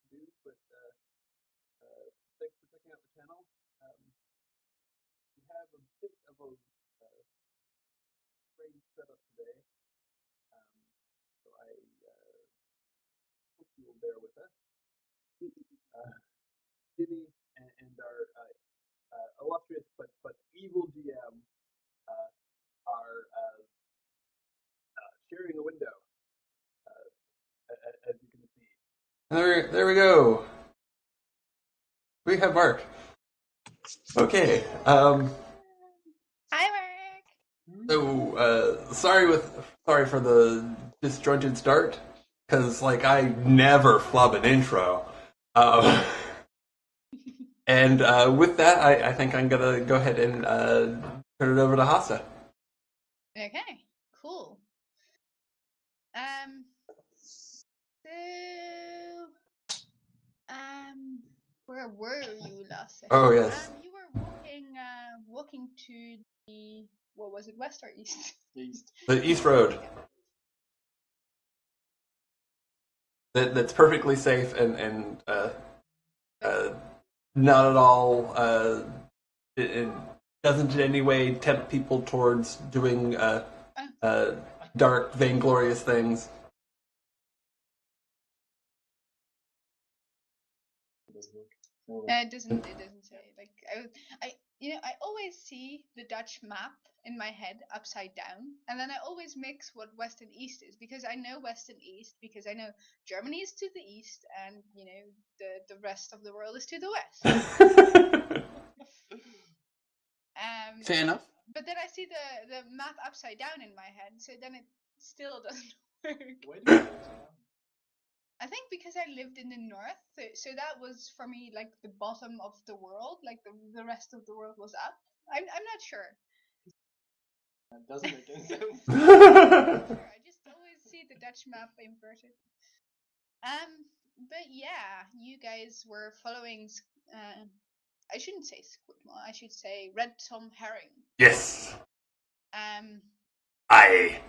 to do, but thanks for checking out the channel. We have a bit of a strange setup today, so I hope you will bear with us. Jimmy and our illustrious but evil GM are sharing a window, as you can see. There we go. We have Mark. Okay. Hi, Mark. So sorry for the disjointed start, because I never flub an intro. And with that, I think I'm gonna go ahead and turn it over to Hasa. Okay, cool. Where were you last session? Oh yes. You were walking to the, what was it, west or east? East. The East Road. That's perfectly safe and not at all. It doesn't in any way tempt people towards doing dark, vainglorious things. It doesn't say. I always see the Dutch map in my head upside down, and then I always mix what west and east is, because I know west and east, because I know Germany is to the east, and the rest of the world is to the west. Fair enough. But then I see the map upside down in my head, so then it still doesn't work. Why do you I think because I lived in the north, so that was for me like the bottom of the world, like the rest of the world was up. I'm not sure. That doesn't make any sense. I just always see the Dutch map inverted. But yeah, you guys were following. I shouldn't say Squidmaw. I should say Red Tom Herring. Yes. I.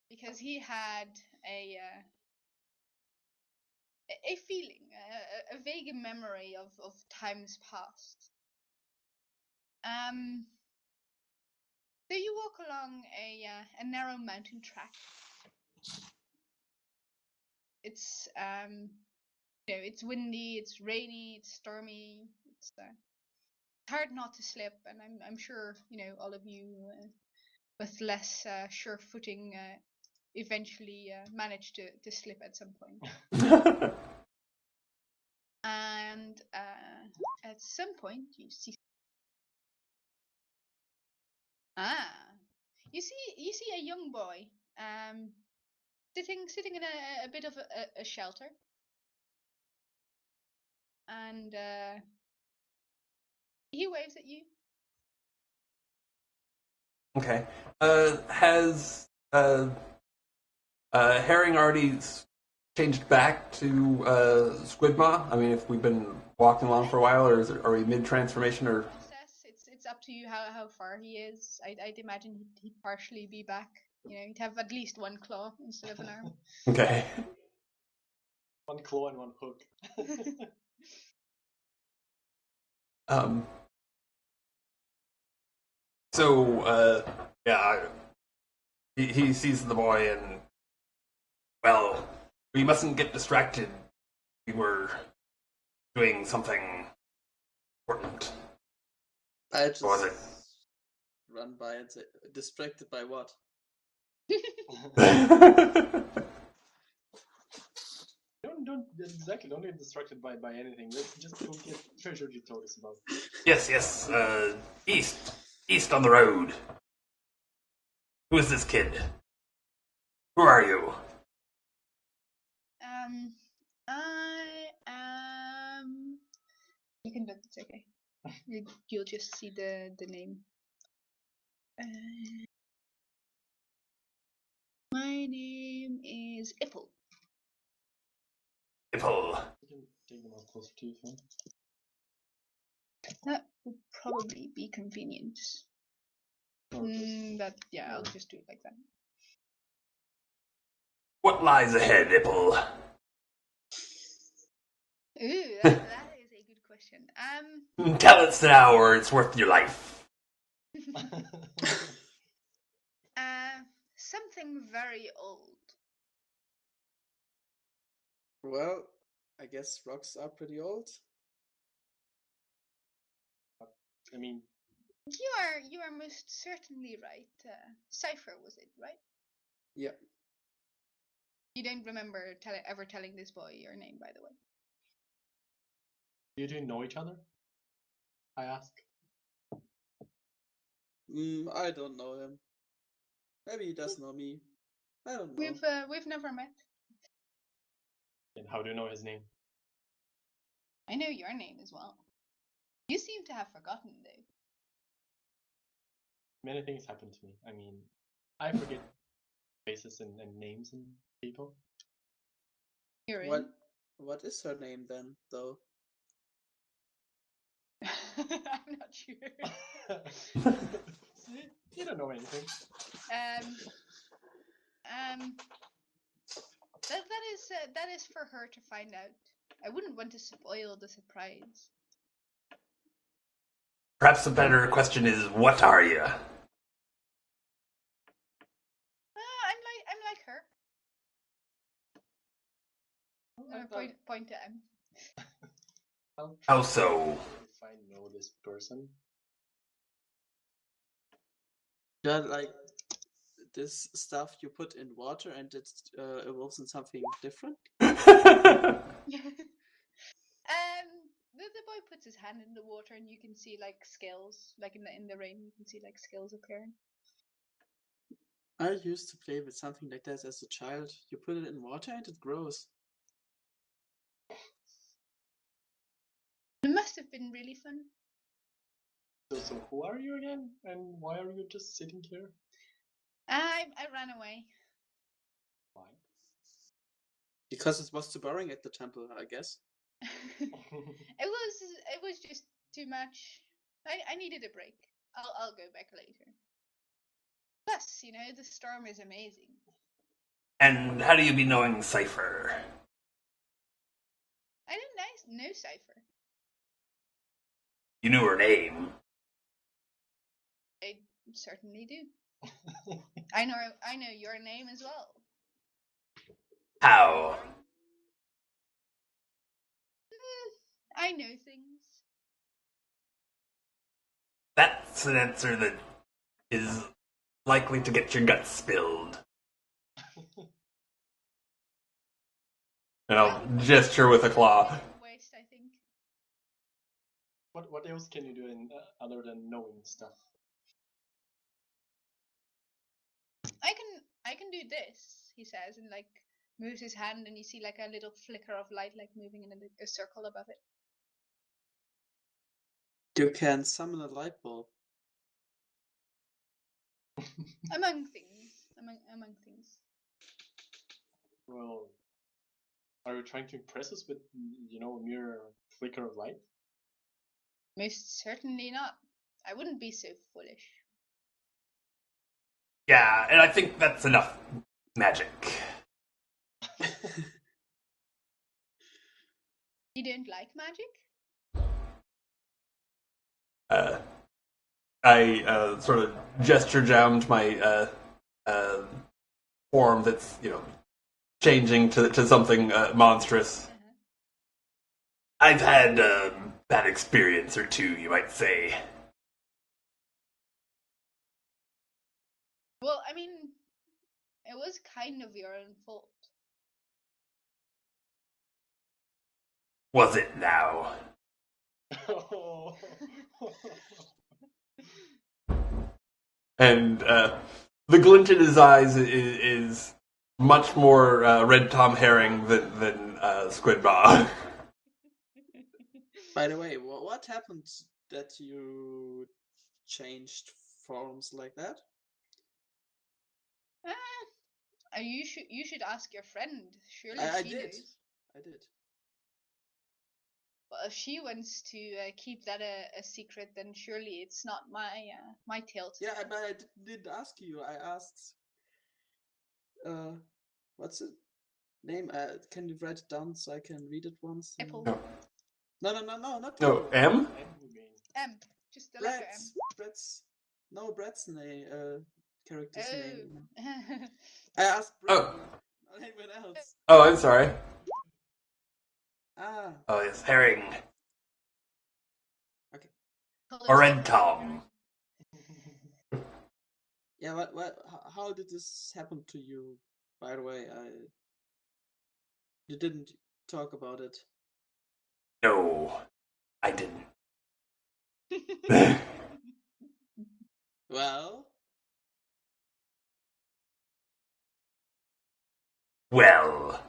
Because he had a feeling, a vague memory of times past. So you walk along a narrow mountain track. It's it's windy, it's rainy, it's stormy. It's hard not to slip, and I'm sure all of you with less sure footing eventually manage to slip at some point. And at some point you see you see a young boy sitting in a bit of a shelter, and he waves at you. Okay. Has Herring already changed back to Squidmaw? I mean, if we've been walking along for a while, or are we mid-transformation? Or it's up to you how far he is. I'd imagine he'd partially be back. He'd have at least one claw instead of an arm. Okay. One claw and one hook. So, yeah, he sees the boy and, well, we mustn't get distracted. We were doing something important. I just What was it? run by and say, distracted by what? Don't get distracted by anything. Let's just go get treasure you told us about. Yes. East on the road. Who is this kid? Who are you? I am. You can look. It's okay. You'll just see the name. My name is Ipple. Ipple. You can take them up closer to you, friend. That would probably be convenient. But yeah, I'll just do it like that. What lies ahead, Ipple? Ooh, that is a good question. Tell us now, or it's worth your life. Something very old. Well, I guess rocks are pretty old. I mean, You are most certainly right. Cypher was it, right? Yeah. You don't remember ever telling this boy your name, by the way. you two know each other? I ask. I don't know him. Maybe he does know me. I don't know. We've never met. And how do you know his name? I know your name as well. You seem to have forgotten, though. Many things happen to me. I mean, I forget faces and names and people. What is her name then, though? I'm not sure. See, you don't know anything. That is for her to find out. I wouldn't want to spoil the surprise. Perhaps a better question is, what are you? I'm like her. Point to M. How so? If I know this person. Yeah, like this stuff you put in water and it evolves in something different. The boy puts his hand in the water and you can see like scales, like in the rain, you can see like scales appearing. I used to play with something like that as a child. You put it in water and it grows. It must have been really fun. So who are you again? And why are you just sitting here? I ran away. Why? Because it was too boring at the temple, I guess. It was just too much. I needed a break. I'll go back later. Plus, you know, the storm is amazing. And how do you be knowing Cypher? I don't know Cypher. You knew her name. I certainly do. I know your name as well. How? I know things. That's an answer that is likely to get your guts spilled. And I'll gesture with a claw. Waste, I think. What else can you do other than knowing stuff? I can do this, he says, and like moves his hand, and you see like a little flicker of light, like moving in a circle above it. You can summon a light bulb. Among things. Well, are you trying to impress us with, a mere flicker of light? Most certainly not. I wouldn't be so foolish. Yeah, and I think that's enough magic. You don't like magic? I sort of gesture down to my form that's, changing to something monstrous. Uh-huh. I've had a bad experience or two, you might say. Well, I mean, it was kind of your own fault. Was it now? And the glint in his eyes is much more Red Tom Herring than Squidbaugh. By the way, what happened that you changed forms like that? You should ask your friend. Surely I she did. knows. I did. Well, if she wants to keep that a secret, then surely it's not my tale to tell. Yeah, but I didn't ask you. I asked. What's it? name? Can you write it down so I can read it once? Apple. No. No, not No, Apple. M? M remains. M. Just the letter M. Brett's. No, Brett's name. Character's name. Oh. I asked Brett. Oh. Not anyone else. Oh, I'm sorry. Ah. Oh, yes, herring. Okay. Or red Tom. Yeah. How did this happen to you? By the way, you didn't talk about it. No, I didn't. Well. Well,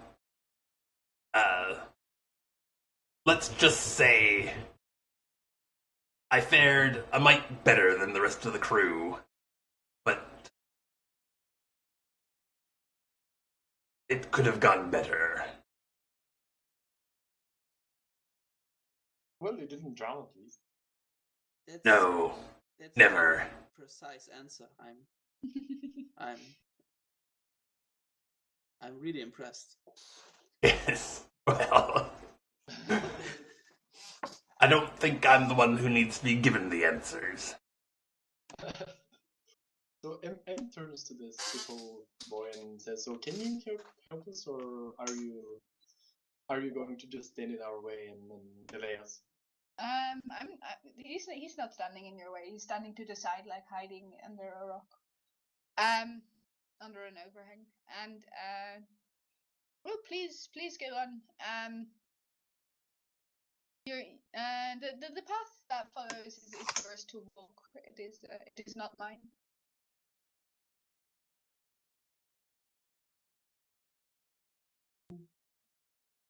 let's just say I fared a mite better than the rest of the crew, but it could have gone better. Well, you didn't drown at least. No, That's never. a precise answer. I'm really impressed. Yes, well, I don't think I'm the one who needs to be given the answers. So M turns to this little boy and says, "So can you help us, or are you going to just stand in our way and delay us?" He's not standing in your way. He's standing to the side, like hiding under a rock, under an overhang. And well, please go on. The path that follows is yours to walk. It is not mine.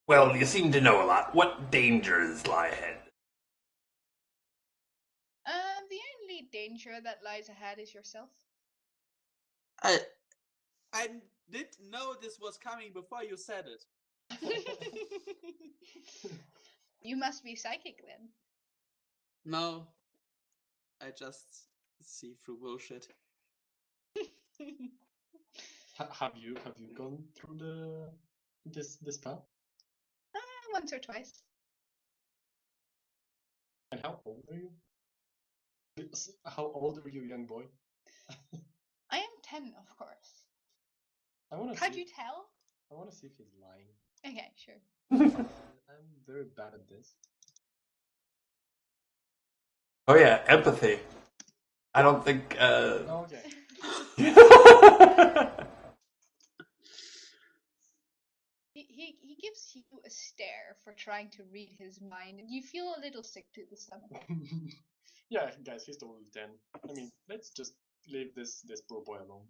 Well, you seem to know a lot. What dangers lie ahead? The only danger that lies ahead is yourself. I didn't know this was coming before you said it. You must be psychic then. No, I just see through bullshit. Have you gone through this path? Once or twice. And how old are you? How old are you, young boy? I am 10, of course. I want to. How'd you tell? I want to see if he's lying. Okay, sure. I'm very bad at this. Oh yeah, empathy. I don't think. Okay. He gives you a stare for trying to read his mind, and you feel a little sick to the stomach. Yeah, guys, he's totally 10. I mean, let's just leave this poor boy alone.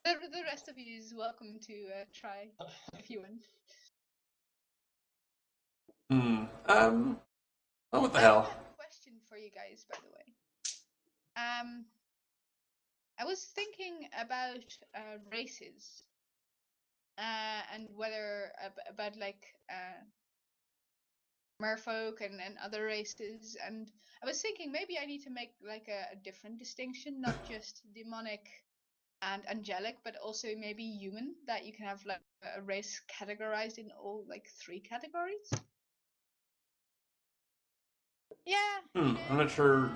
The rest of you is welcome to try if you want. Oh, what the hell? I have a question for you guys, by the way. I was thinking about races, and whether about like merfolk and other races, and I was thinking maybe I need to make like a different distinction, not just demonic and angelic, but also maybe human, that you can have like a race categorized in all like 3 categories. Yeah. I'm not sure.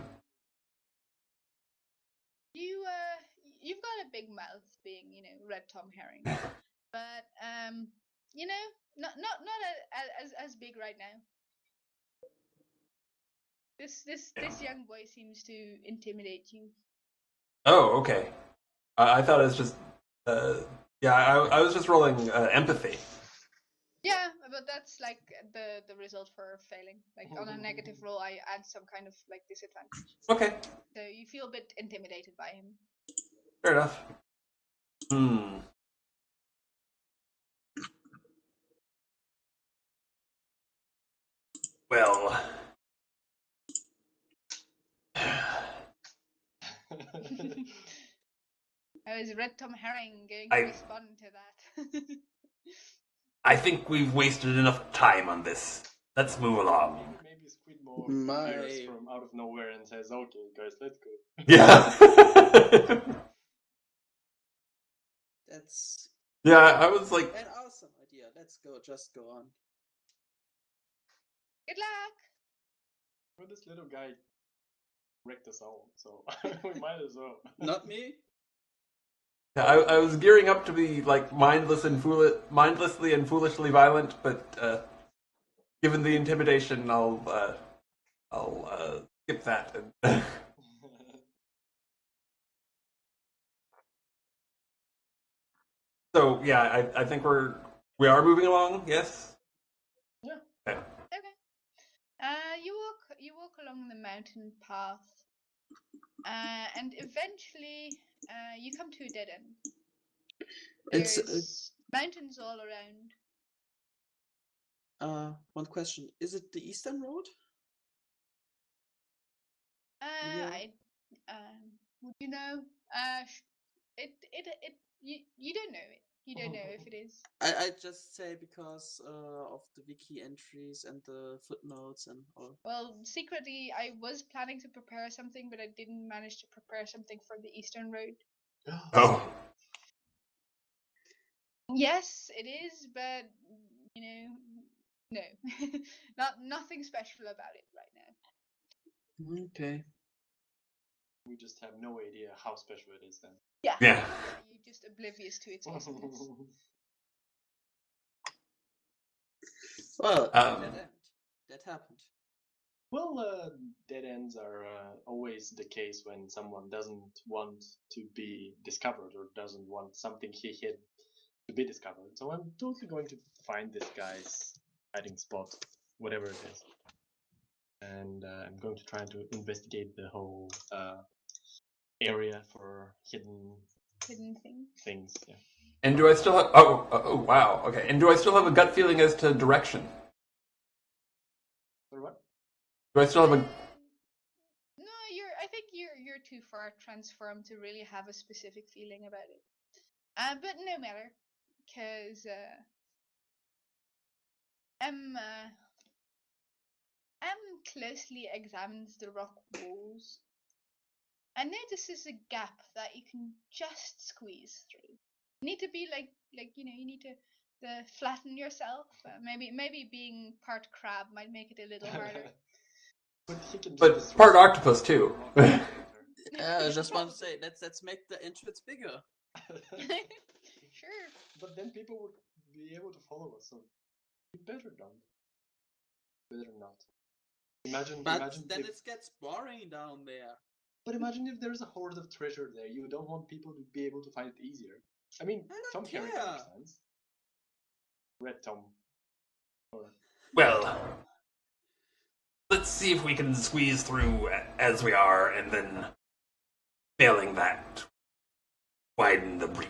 You've got a big mouth, being Red Tom Herring, but not as big right now. This young boy seems to intimidate you. Oh, okay. I thought it was just. Yeah, I was just rolling empathy. Yeah, but that's like the result for failing. Like on a negative roll, I add some kind of like disadvantage. Okay. So you feel a bit intimidated by him. Fair enough. Well. How is Red Tom Herring going to respond to that? I think we've wasted enough time on this. Let's move along. Maybe Squidmore appears from out of nowhere and says, "Okay, guys, let's go." Yeah. That's Yeah, I was like, an awesome idea. Let's go. Just go on. Good luck. Well, this little guy wrecked us all, so we might as well. Not me. yeah, I was gearing up to be like mindlessly and foolishly violent, but given the intimidation, I'll skip that. And so yeah, I think we are moving along. Yes. Yeah. Okay. Okay. You walk along the mountain path, and eventually, you come to a dead end. It's There's mountains all around. one question. Is it the Eastern Road? Yeah. Would you know? You don't know it. You don't know if it is. I just say because of the wiki entries and the footnotes and all. Well, secretly, I was planning to prepare something, but I didn't manage to prepare something for the Eastern Road. Oh. Yes, it is, but no, nothing special about it right now. Okay. We just have no idea how special it is then. Yeah. Yeah. You're just oblivious to its awesomeness. Well, Um, dead end. That happened. Well, dead ends are always the case when someone doesn't want to be discovered or doesn't want something he hid to be discovered. So I'm totally going to find this guy's hiding spot, whatever it is. And I'm going to try to investigate the whole area for hidden things. Yeah. And do I still have? Oh, wow. Okay. And do I still have a gut feeling as to direction? Or what? Do I still have a? No, I think you're too far transformed to really have a specific feeling about it. But no matter, because M closely examines the rock walls and notices a gap that you can just squeeze through. You need to be like you need to flatten yourself. Maybe being part crab might make it a little harder. But part octopus too. I just want to say let's make the entrance bigger. Sure. But then people would be able to follow us, so you better don't. Better not. Imagine then if, it gets boring down there. But imagine if there's a hoard of treasure there. You don't want people to be able to find it easier. I mean, Tom Carrick understands. Red Tom. Or... Well, let's see if we can squeeze through as we are, and then, failing that, widen the breach.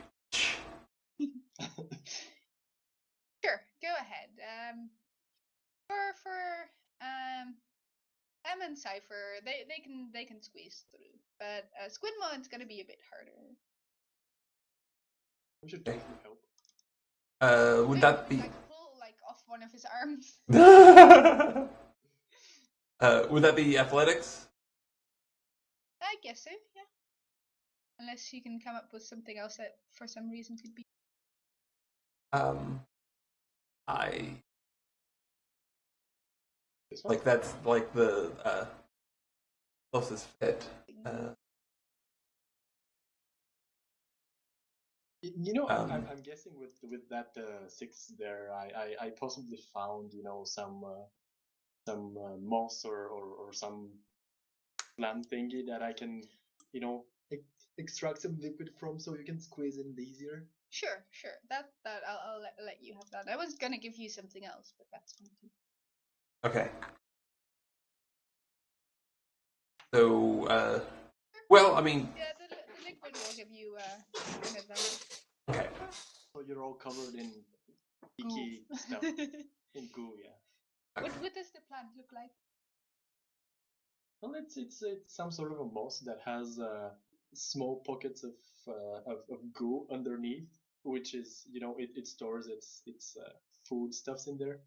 Sure, go ahead. For M and Cypher, they can squeeze through, but Squidmon's gonna be a bit harder. We should totally help. Would that be? Like pull off one of his arms. Would that be athletics? I guess so, yeah. Unless you can come up with something else that, for some reason, could be. Like that's like the closest fit. I'm guessing with that 6 there, I possibly found some moss or some plant thingy that I can extract some liquid from, so you can squeeze in easier. Sure. That I'll let you have that. I was gonna give you something else, but that's fine too. Okay. So, well, I mean. Yeah, the liquid will give you an advantage. Okay. So you're all covered in icky stuff, in goo, yeah. Okay. What does the plant look like? Well, it's some sort of a moss that has small pockets of goo underneath, which is it stores its food stuffs in there.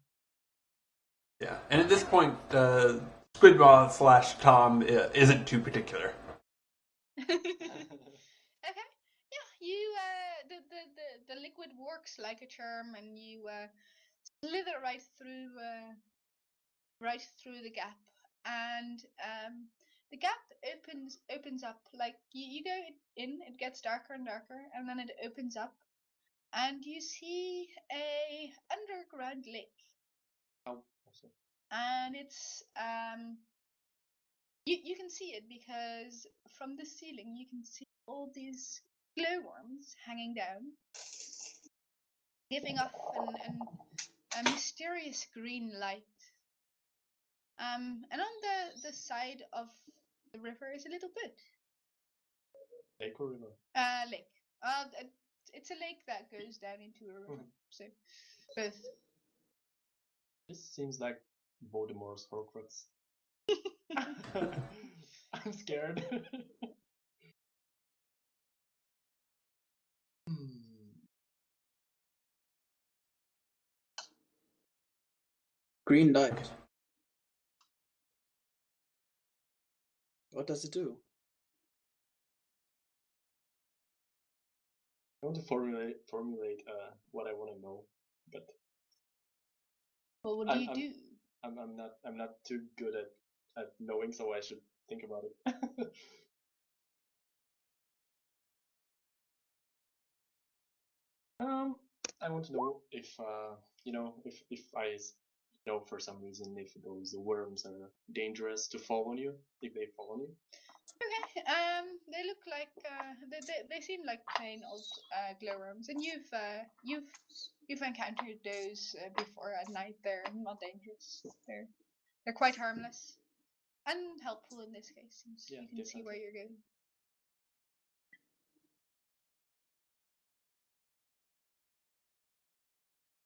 Yeah, and at this point, Squidmaw / Tom isn't too particular. Okay. Yeah, you liquid works like a charm, and you slither right through the gap, and the gap opens up. Like you go in, it gets darker and darker, and then it opens up, and you see a underground lake. Oh, awesome. And it's you can see it because from the ceiling you can see all these glowworms hanging down, giving off a mysterious green light. And on the side of the river is a little boat. Lake or river? Lake. It's a lake that goes down into a river. So both. This seems like Voldemort's Horcrux. I'm scared. Green light. What does it do? I want to formulate what I want to know, but Well, what do you do? I'm not too good at knowing, so I should think about it. I want to know if if I know for some reason if those worms are dangerous to fall on you, if they fall on you. Okay. They look like they seem like plain old glowworms, and you've encountered those before at night. They're not dangerous. They're quite harmless and helpful in this case, since Yeah, you can see where definitely. you're going.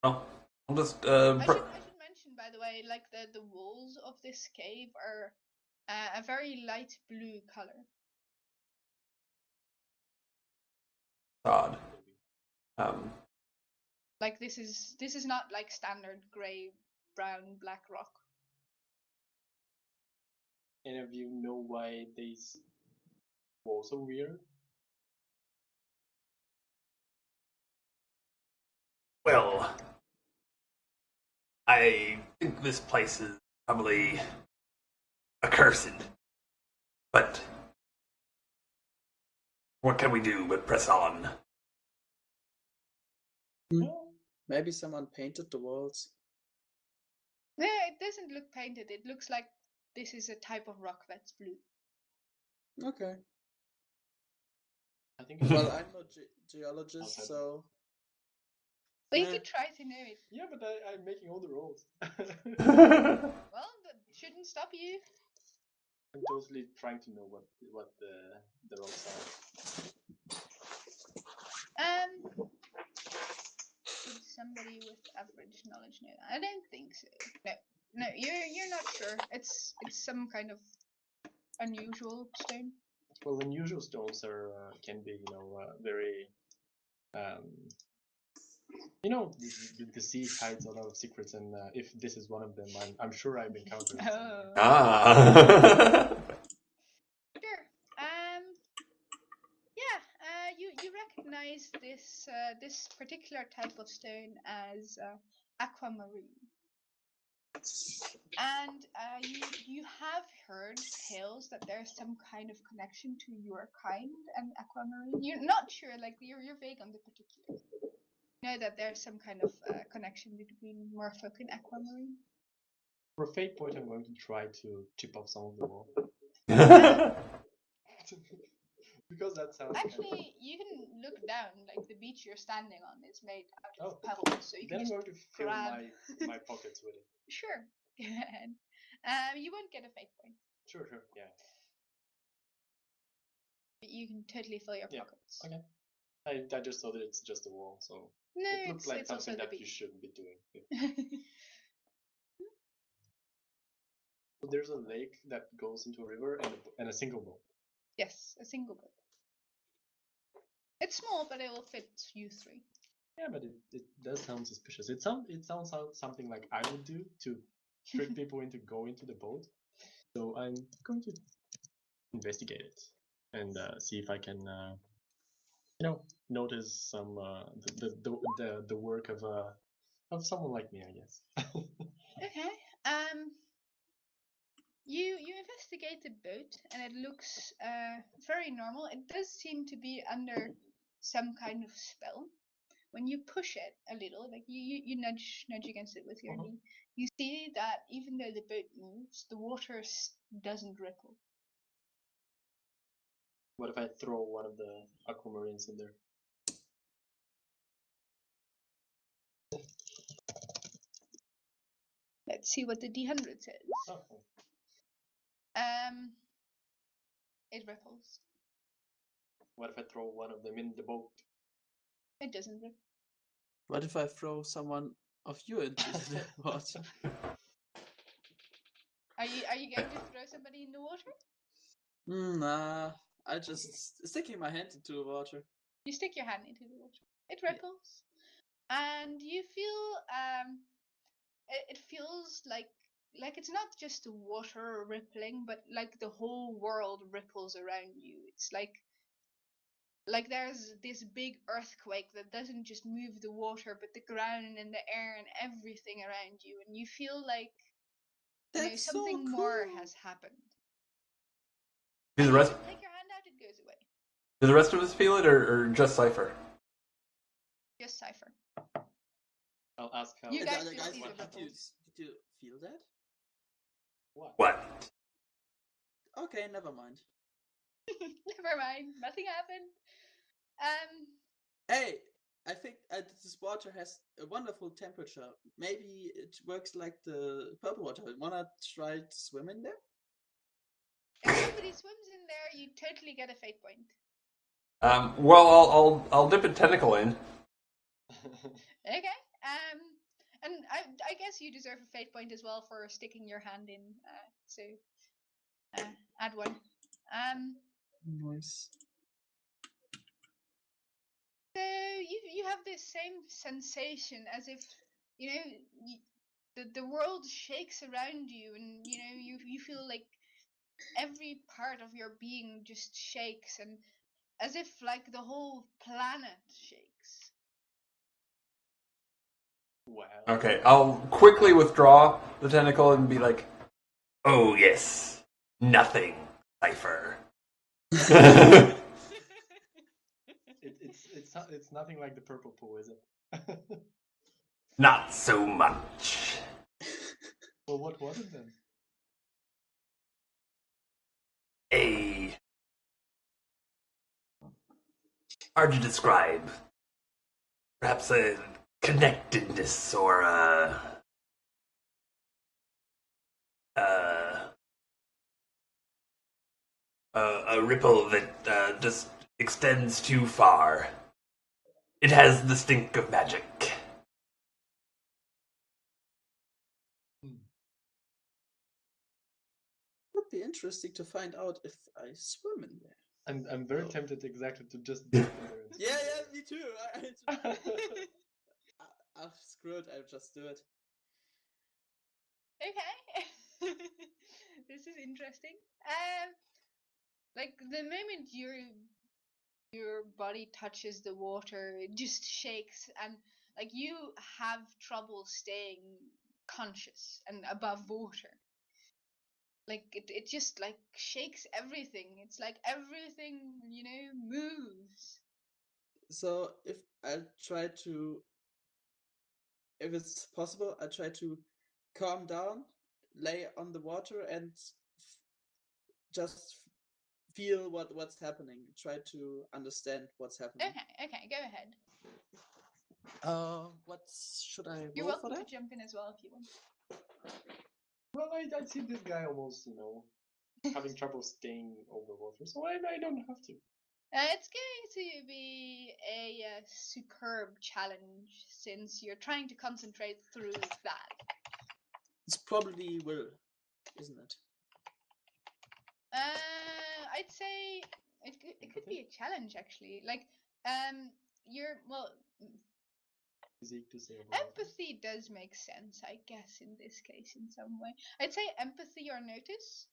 Well, I'll just I should mention, by the way, like the walls of this cave are a very light blue color. odd. Like this is not like standard gray, brown, black rock. Any of you know why these walls are weird? Well, I think this place is probably accursed, but what can we do but press on? Maybe someone painted the walls. Yeah, it doesn't look painted. It looks like this is a type of rock that's blue. Okay. I think. Well, I'm no geologist, so. But you could try to know it. Yeah, but I'm making all the rolls. Well, that shouldn't stop you. I'm totally trying to know what the rocks are. Would somebody with average knowledge know that? I don't think so. No, you're not sure. It's some kind of unusual stone. Well, unusual stones are can be very the sea hides a lot of secrets, and if this is one of them, I'm sure I've encountered it somewhere. Ah. Sure. Yeah. You recognize this particular type of stone as aquamarine. And you have heard tales that there's some kind of connection to your kind and aquamarine. You're not sure, like you're vague on the particulars. You know that there's some kind of connection between merfolk and aquamarine. For a fate point, I'm going to try to chip off some of the wall. Because that sounds. Actually, you can look down. Like the beach you're standing on is made out of pebbles, so you can then just I'm going to fill grab my pockets with it. Sure. Go ahead. You won't get a fate point. Sure, yeah. But you can totally fill your pockets. Okay. I just thought that it's just a wall, so no, it looks like it's something also that the you beach. shouldn't be doing. So there's a lake that goes into a river and a single boat. Yes, a single boat. It's small, but it will fit you three. Yeah, but it does sound suspicious. It sounds something like I would do to trick people into going to the boat. So I'm going to investigate it and see if I can notice some the work of someone like me, I guess. Okay. You investigate the boat, and it looks very normal. It does seem to be under some kind of spell. When you push it a little, like you nudge against it with your knee, you see that even though the boat moves, the water doesn't ripple. What if I throw one of the aquamarines in there? Let's see what the D100 says. Oh. It ripples. What if I throw one of them in the boat? It doesn't ripple. What if I throw someone of you into the water? Are you going to throw somebody in the water? Nah, I just sticking my hand into the water. You stick your hand into the water. It ripples, and you feel it feels like it's not just the water rippling, but like the whole world ripples around you. It's like there's this big earthquake that doesn't just move the water, but the ground and the air and everything around you, and you feel like That's something so more cool. has happened. Do the rest? Take your hand out, it goes away. Do the rest of us feel it, or just Cypher? Just Cypher. I'll ask how. You guys Guys, feel these what did happened. you feel that? What? Okay, never mind. Never mind. Nothing happened. Hey, I think this water has a wonderful temperature. Maybe it works like the purple water. Wanna try to swim in there? If somebody swims in there, you totally get a fate point. Well, I'll dip a tentacle in. Okay. And I guess you deserve a fate point as well for sticking your hand in. So add one. Nice. So you have this same sensation as if the world shakes around you, and you feel like every part of your being just shakes, and as if like the whole planet shakes. Well. Okay, I'll quickly withdraw the tentacle and be like, "Oh yes, nothing, Cypher." It's nothing like the purple pool, is it? Not so much. Well, what was it then? Hard to describe. Perhaps a connectedness or a ripple that just extends too far. It has the stink of magic. Would be interesting to find out if I swim in there. I'm very tempted exactly to just dip in there. And Yeah, me too. I'll screw it. I'll just do it. Okay. This is interesting. Like the moment your body touches the water, it just shakes, and like you have trouble staying conscious and above water. Like it just like shakes everything. It's like everything, moves. So if it's possible, I try to calm down, lay on the water, and just feel what's happening. Try to understand what's happening. Okay, go ahead. What should I roll You're for welcome that? to jump in as well if you want. well, I see this guy almost, having trouble staying over water, so I don't have to. It's going to be a superb challenge since you're trying to concentrate through that. It's probably will, isn't it? I'd say it could be a challenge actually. Like Physique to say empathy does make sense, I guess, in this case in some way. I'd say empathy or notice,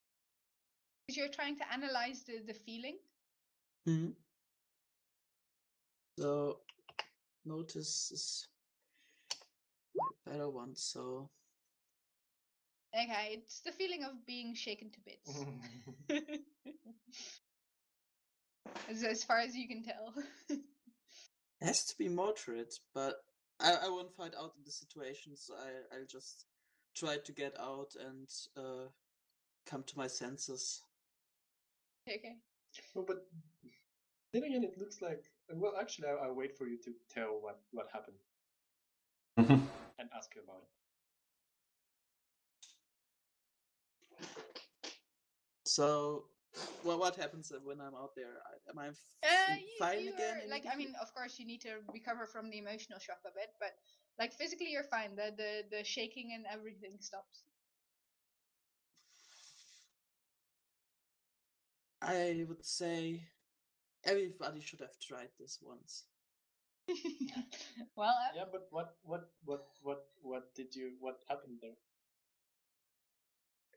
because you're trying to analyze the feeling. Mm-hmm. So notice is my better one. So Okay, it's the feeling of being shaken to bits. as far as you can tell. it has to be moderate, but I won't find out in the situation. So I'll just try to get out and come to my senses. Okay. No, but then again, it looks like. Well, actually, I'll wait for you to tell what happened and ask you about it. So, what happens when I'm out there? Am I fine You again? are, like, I mean, of course, you need to recover from the emotional shock of it, but like physically, you're fine. The shaking and everything stops. I would say everybody should have tried this once. Well, Yeah, but what did you? What happened there?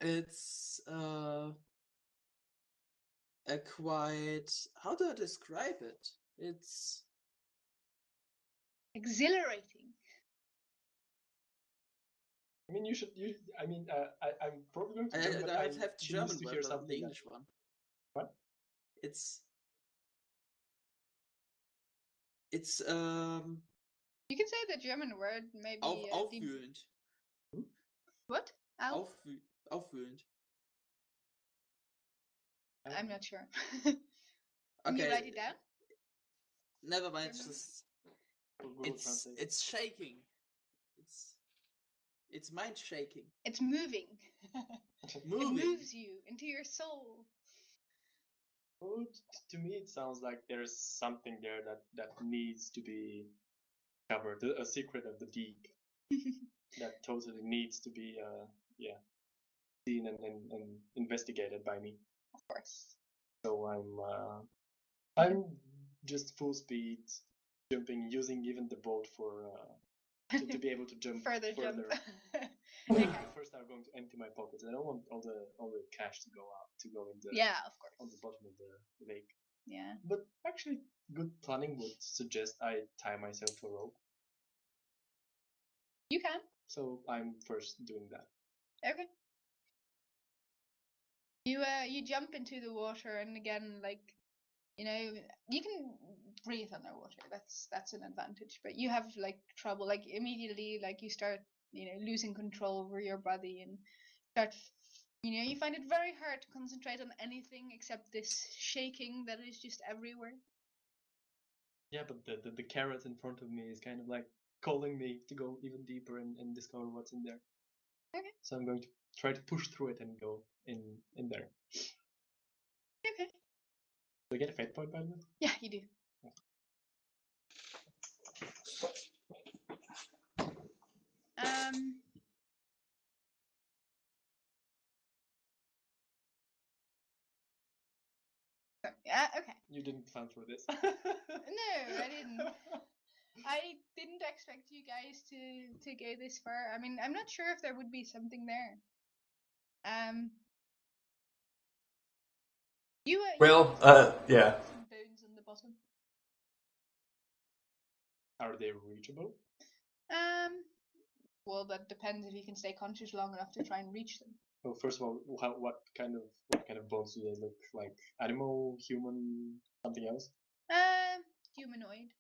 It's a quite, how do I describe it? It's exhilarating. I mean, you should. I mean, I'm probably going to I jump, but have I'm the curious German to word, hear not the something. English one. What? It's You can say the German word, maybe. aufwühlend. What? Aufwühlend. I'm not sure. Can you write it down? Never mind. German? Just Google Translate. it's shaking. It's mind shaking. It's moving. Moving. It moves you into your soul. Well, to me, it sounds like there's something there that needs to be covered. A secret of the deep that totally needs to be, seen and investigated by me. Of course. So I'm just full speed jumping, using even the boat for to be able to jump further. Jump. Okay. First, I'm going to empty my pockets. I don't want all the cash to go in the Yeah, of course. on the bottom of the lake. Yeah. But actually, good planning would suggest I tie myself to a rope. You can. So I'm first doing that. Okay. You jump into the water, and again, like, you know, you can breathe underwater. That's an advantage. But you have like trouble, like immediately, like you start, losing control over your body and start, you find it very hard to concentrate on anything except this shaking that is just everywhere. Yeah, but the carrot in front of me is kind of like calling me to go even deeper and discover what's in there. Okay. So I'm going to try to push through it and go in there. Okay. Do I get a fate point by the way? Yeah, you do. Okay. You didn't plan for this. No, I didn't. I didn't expect you guys to go this far. I mean, I'm not sure if there would be something there. Well, yeah. Some bones on the bottom. Are they reachable? Well, that depends if you can stay conscious long enough to try and reach them. Well, first of all, what kind of bones do they look like? Animal, human, something else? Humanoid.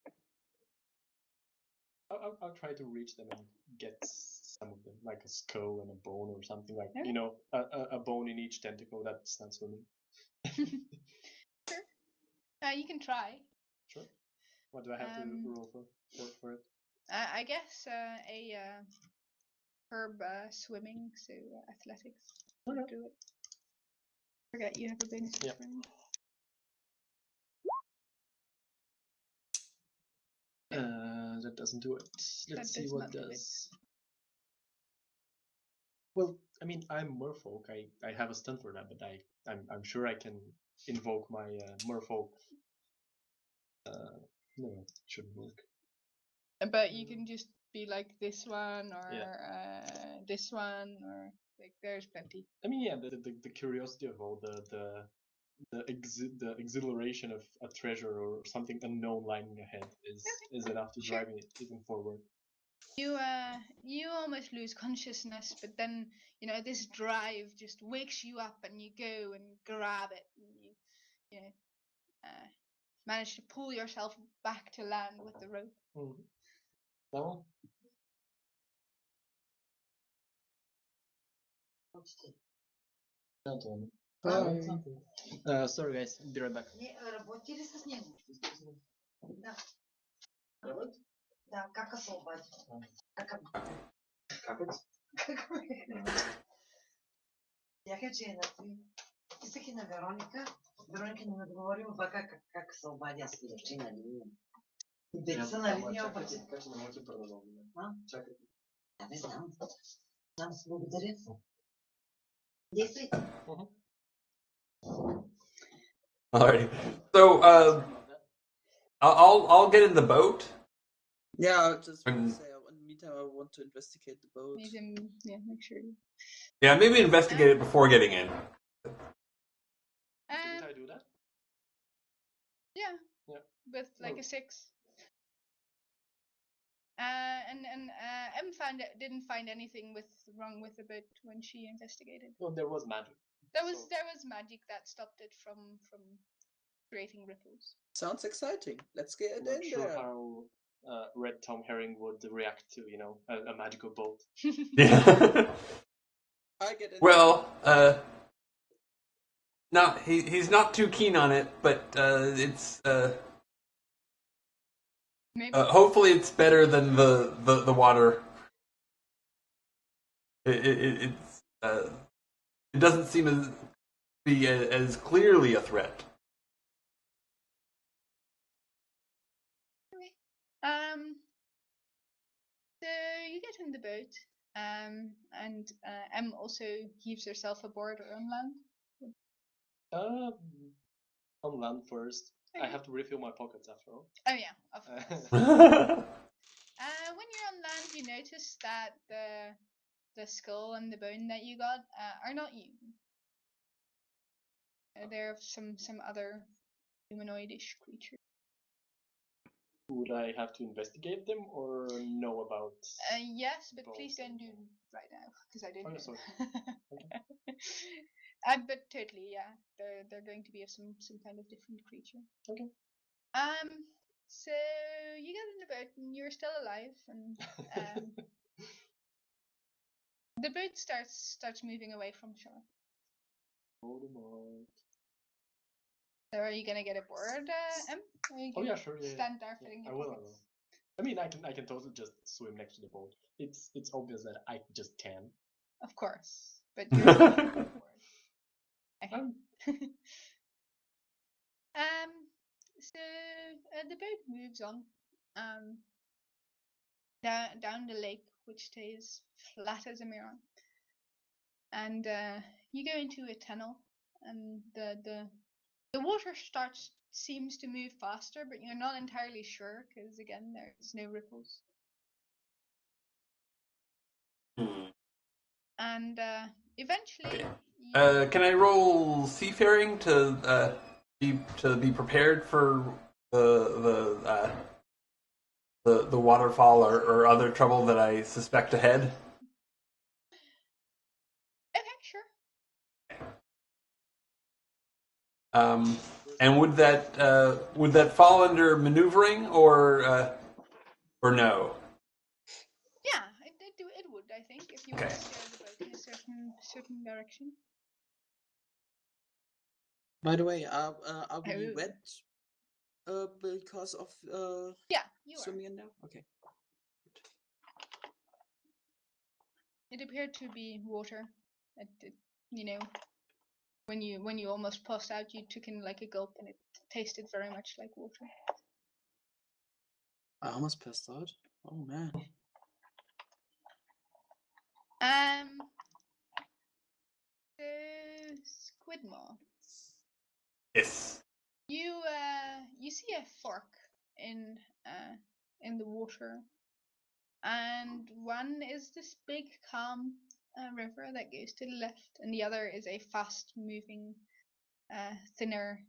I'll try to reach them and get some of them, like a skull and a bone or something like. Okay. A bone in each tentacle. That's not swimming. Sure. You can try. Sure. What do I have to roll for it? I guess a herb swimming, so athletics. Okay. Do it. Forget you have a bonus. Yep. That doesn't do it. Let's see what does. Well, I mean, I'm merfolk. I have a stunt for that, but I'm sure I can invoke my merfolk. No, it shouldn't work. But you can just be like this one or this one, or like there's plenty. I mean, yeah, the curiosity of all the the exhilaration of a treasure or something unknown lying ahead is enough to drive it even forward. You almost lose consciousness, but then this drive just wakes you up, and you go and grab it, and you manage to pull yourself back to land with the rope. Mm-hmm. That one? Sorry guys, be right back. Да, как освободить? Тяха, че е на той. Писах и на Вероника. Вероника не отговорила как се обади, аз лечи на линия. И деца на линия обаче. Как ще научи продължаваме? Чакайте. Да, не знам. Знам, благодаря. Действайте. Alrighty. So, I'll get in the boat. Yeah, I just want to say, in the meantime, I want to investigate the boat. Make sure. Yeah, maybe investigate it before getting in. Didn't I do that? Yeah. With like a 6. And didn't find anything wrong with the boat when she investigated. Well, there was magic. There was magic that stopped it from creating ripples. Sounds exciting. Let's get I'm not in sure there. how Red Tom Herring would react to a magical boat. Yeah. I get in. Well, he's not too keen on it, but it's Maybe. hopefully it's better than the water. It doesn't seem to be as clearly a threat. So you get in the boat, and Em also heaves herself aboard or on land. On land first. I have to refill my pockets after all. Oh yeah, of course. When you're on land, you notice that the skull and the bone that you got are not you. They're some other humanoidish creature. Would I have to investigate them or know about? Yes, but both? please don't do right now because I didn't. Oh, sorry. But totally, yeah, they're going to be of some kind of different creature. Okay. So you get in the boat and you're still alive, and the boat starts moving away from shore. So are you gonna get aboard, Em? Oh yeah, sure. Yeah, stand there filling your pockets? I will. I mean, I can totally just swim next to the boat. It's obvious that I just can. Of course, but you're still on board. So the boat moves on, down the lake, which stays flat as a mirror, and you go into a tunnel, and the water seems to move faster, but you're not entirely sure because again there's no ripples. And eventually, okay. Can I roll seafaring to be prepared for the waterfall or other trouble that I suspect ahead? Okay, sure. And would that fall under maneuvering or no? Yeah, it would. I think if you want to steer the boat in a certain direction. By the way, are we wet? Because of yeah, you swimming in there. Okay. It appeared to be water. When you almost passed out, you took in like a gulp, and it tasted very much like water. I almost passed out. Oh man. So Squidmaw. Yes. You see a fork in the water, and one is this big calm river that goes to the left, and the other is a fast moving thinner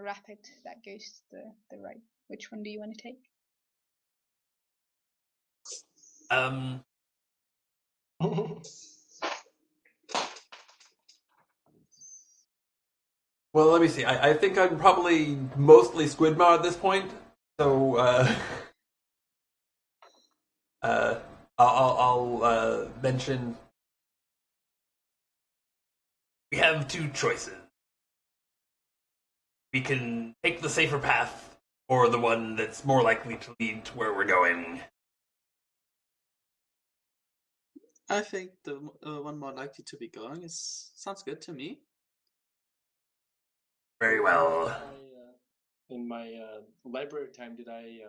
rapid that goes to the right. Which one do you want to take? Well, let me see. I think I'm probably mostly Squidmaw at this point, so I'll mention we have two choices. We can take the safer path, or the one that's more likely to lead to where we're going. I think the one more likely to be going sounds good to me. Very well. In my library time, did I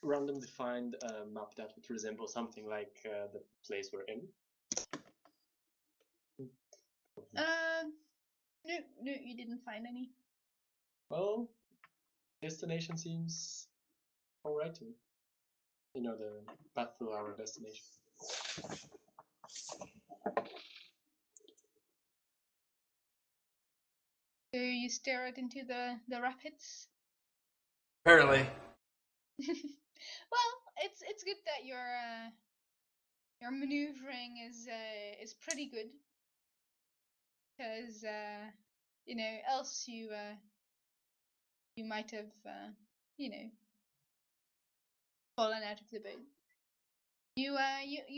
randomly find a map that would resemble something like the place we're in? No, you didn't find any. Well, destination seems alright to me. You know, the path to our destination. So you stare out into the rapids. Apparently. Well, it's good that your maneuvering is pretty good, because you know, else you might have fallen out of the boat. You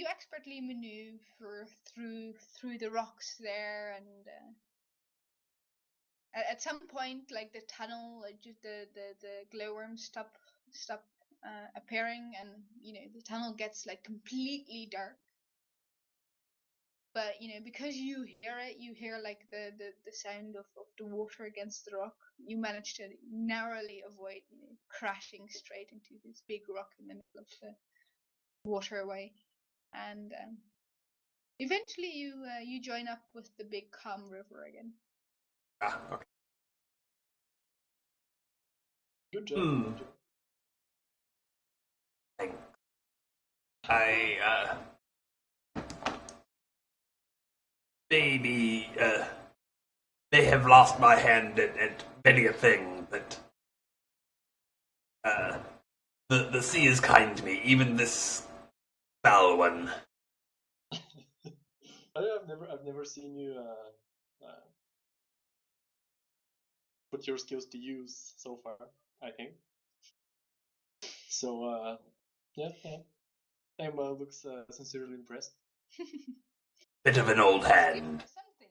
expertly maneuver through the rocks there, and at some point, like the tunnel, just the glowworms stop appearing, and the tunnel gets like completely dark. But because you hear like the sound of the water against the rock. You manage to narrowly avoid crashing straight into this big rock in the middle of the waterway, and eventually you join up with the big calm river again. Ah, okay. Good job. Good job. I maybe may have lost my hand at many a thing, but the sea is kind to me, even this foul one. I've never seen you put your skills to use so far, I think. So yeah. Emma looks sincerely impressed. Bit of an old hand. Something.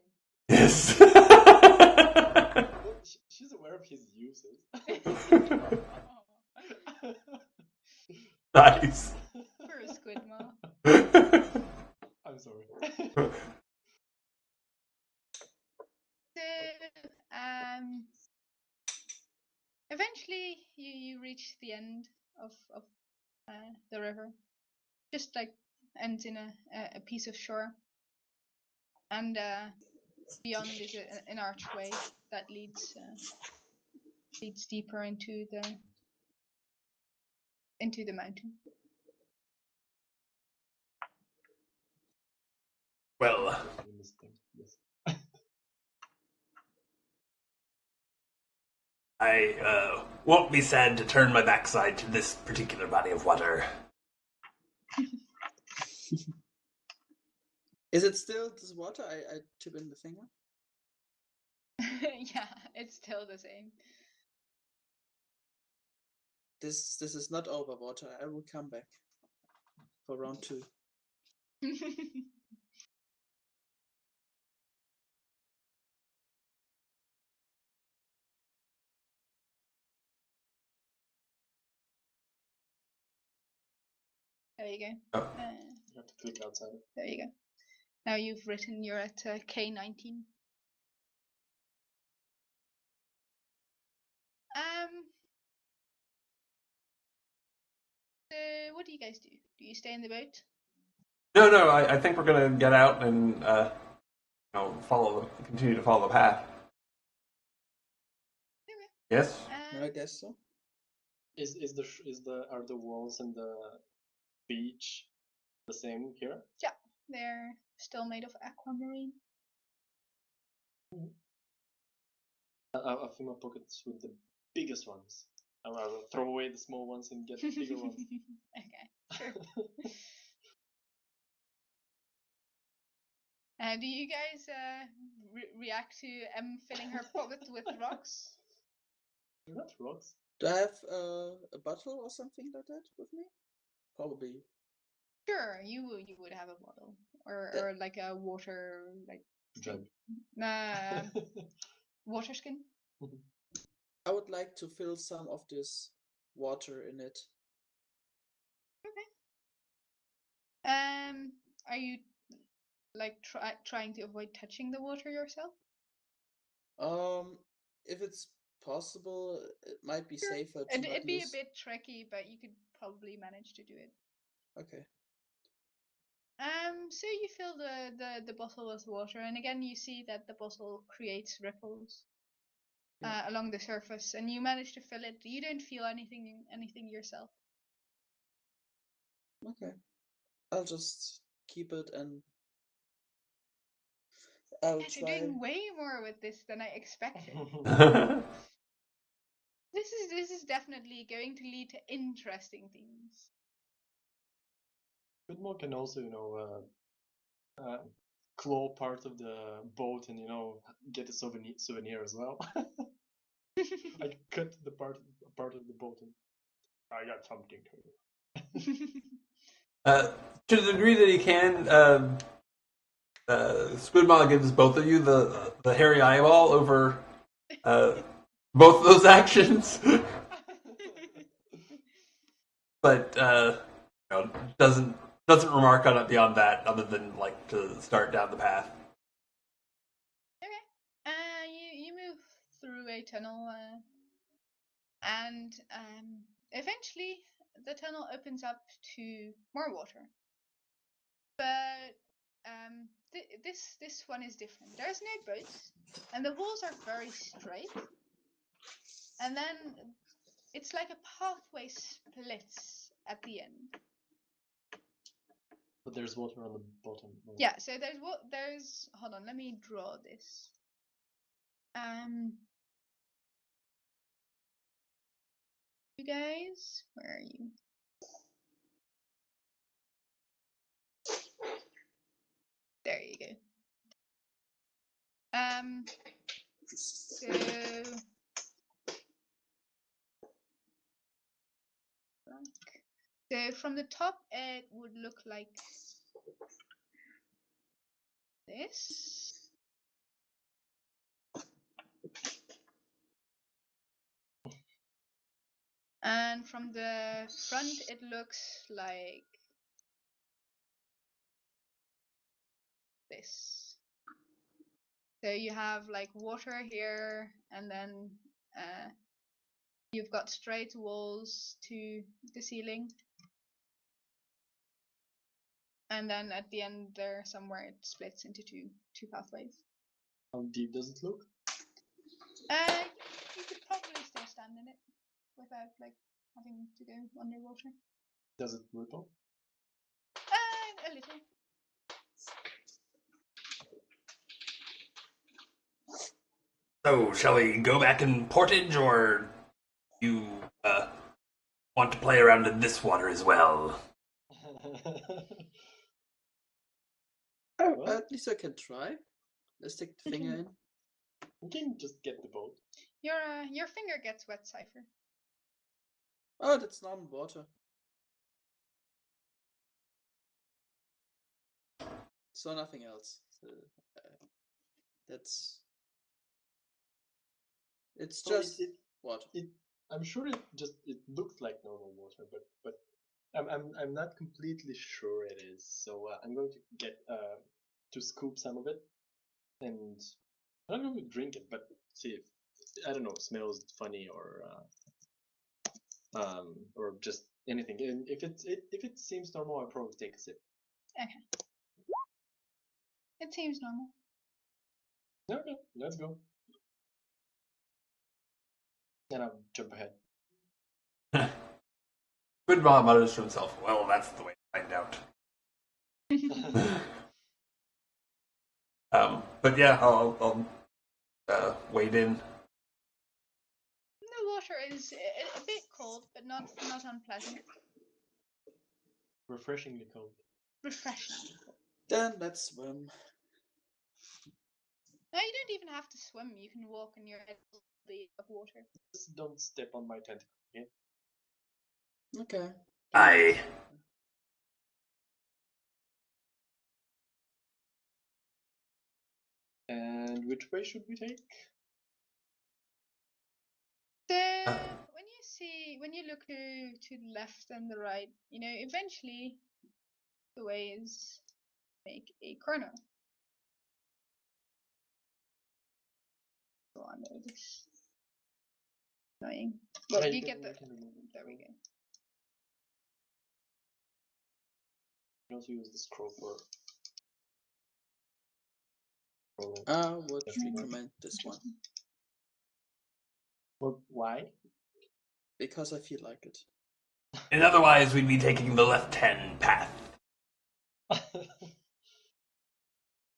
Yes. Well, she's aware of his uses. Nice. Poor Squidmaw. I'm sorry. So, eventually you reach the end of the river, just like ends in a piece of shore, and beyond is an archway that leads deeper into the mountain. Well, I won't be sad to turn my backside to this particular body of water. Is it still this water? I tip in the finger. Yeah, it's still the same. This is not over water. I will come back for round 2. There you go. Oh. You have to click outside. There you go. Now you've written you're at K19. What do you guys do? Do you stay in the boat? No, I think we're gonna get out and continue to follow the path. Okay. Yes. I guess so. Are the walls and the beach the same here? Yeah, they're still made of aquamarine. I fill my pockets with the biggest ones. I will throw away the small ones and get the bigger ones. Okay, sure. Do you guys react to filling her pocket with rocks? They're not rocks. Do I have a bottle or something like that with me? Probably. Sure, you would have a bottle or like a water Jug. water skin. I would like to fill some of this water in it. Okay. Are you like trying to avoid touching the water yourself? If it's possible, it might be Sure. safer to It'd not be a use. bit tricky, but you could probably manage to do it. Okay. So you fill the bottle with water, and again you see that the bottle creates ripples along the surface, and you manage to fill it. You don't feel anything yourself. Okay. I'll just keep it and I'll You're try. doing way more with this than I expected. This is definitely going to lead to interesting things. Goodmore can also, claw part of the boat and get a souvenir as well. I cut the part of the boat and I got something to you. To the degree that he can, Squidmaw gives both of you the hairy eyeball over both of those actions, but doesn't remark on it beyond that, other than like to start down the path. Okay. You move through a tunnel, and eventually the tunnel opens up to more water. But this one is different. There's no boats, and the walls are very straight. And then it's like a pathway splits at the end. But there's water on the bottom. Yeah, so there's hold on, let me draw this. You guys, where are you? There you go. So from the top, it would look like this. And from the front, it looks like this. So you have like water here, and then you've got straight walls to the ceiling. And then at the end there, somewhere it splits into two pathways. How deep does it look? You could probably still stand in it without like having to go underwater. Does it ripple? A little. So, shall we go back in portage, or you want to play around in this water as well? At least I can try. Let's stick the finger in. We can just get the boat. Your finger gets wet, Cypher. Oh, that's normal water. So nothing else. It's just water. I'm sure it looked like normal water, but I'm not completely sure it is. So I'm going to get to scoop some of it, and I don't know if we drink it, but see if it smells funny or just anything. And if it seems normal, I'll probably take a sip. Okay. It seems normal. Okay, let's go. And I'll jump ahead. Squidmaw mutters to himself, well, that's the way to find out. But yeah, I'll wade in water is a bit cold, but not unpleasant. Refreshingly cold. Refreshing. Then let's swim. No, you don't even have to swim. You can walk in your head of water. Just don't step on my tentacle. Yeah? Okay. Aye. And which way should we take? So when you look to the left and the right, eventually the way is make a corner. Go on, there. This annoying. Well, Yeah, you get the. There we go. You can also use the scroll for scrolling. I would recommend this one Well, why? because I feel like it. And otherwise, we'd be taking the left-hand path.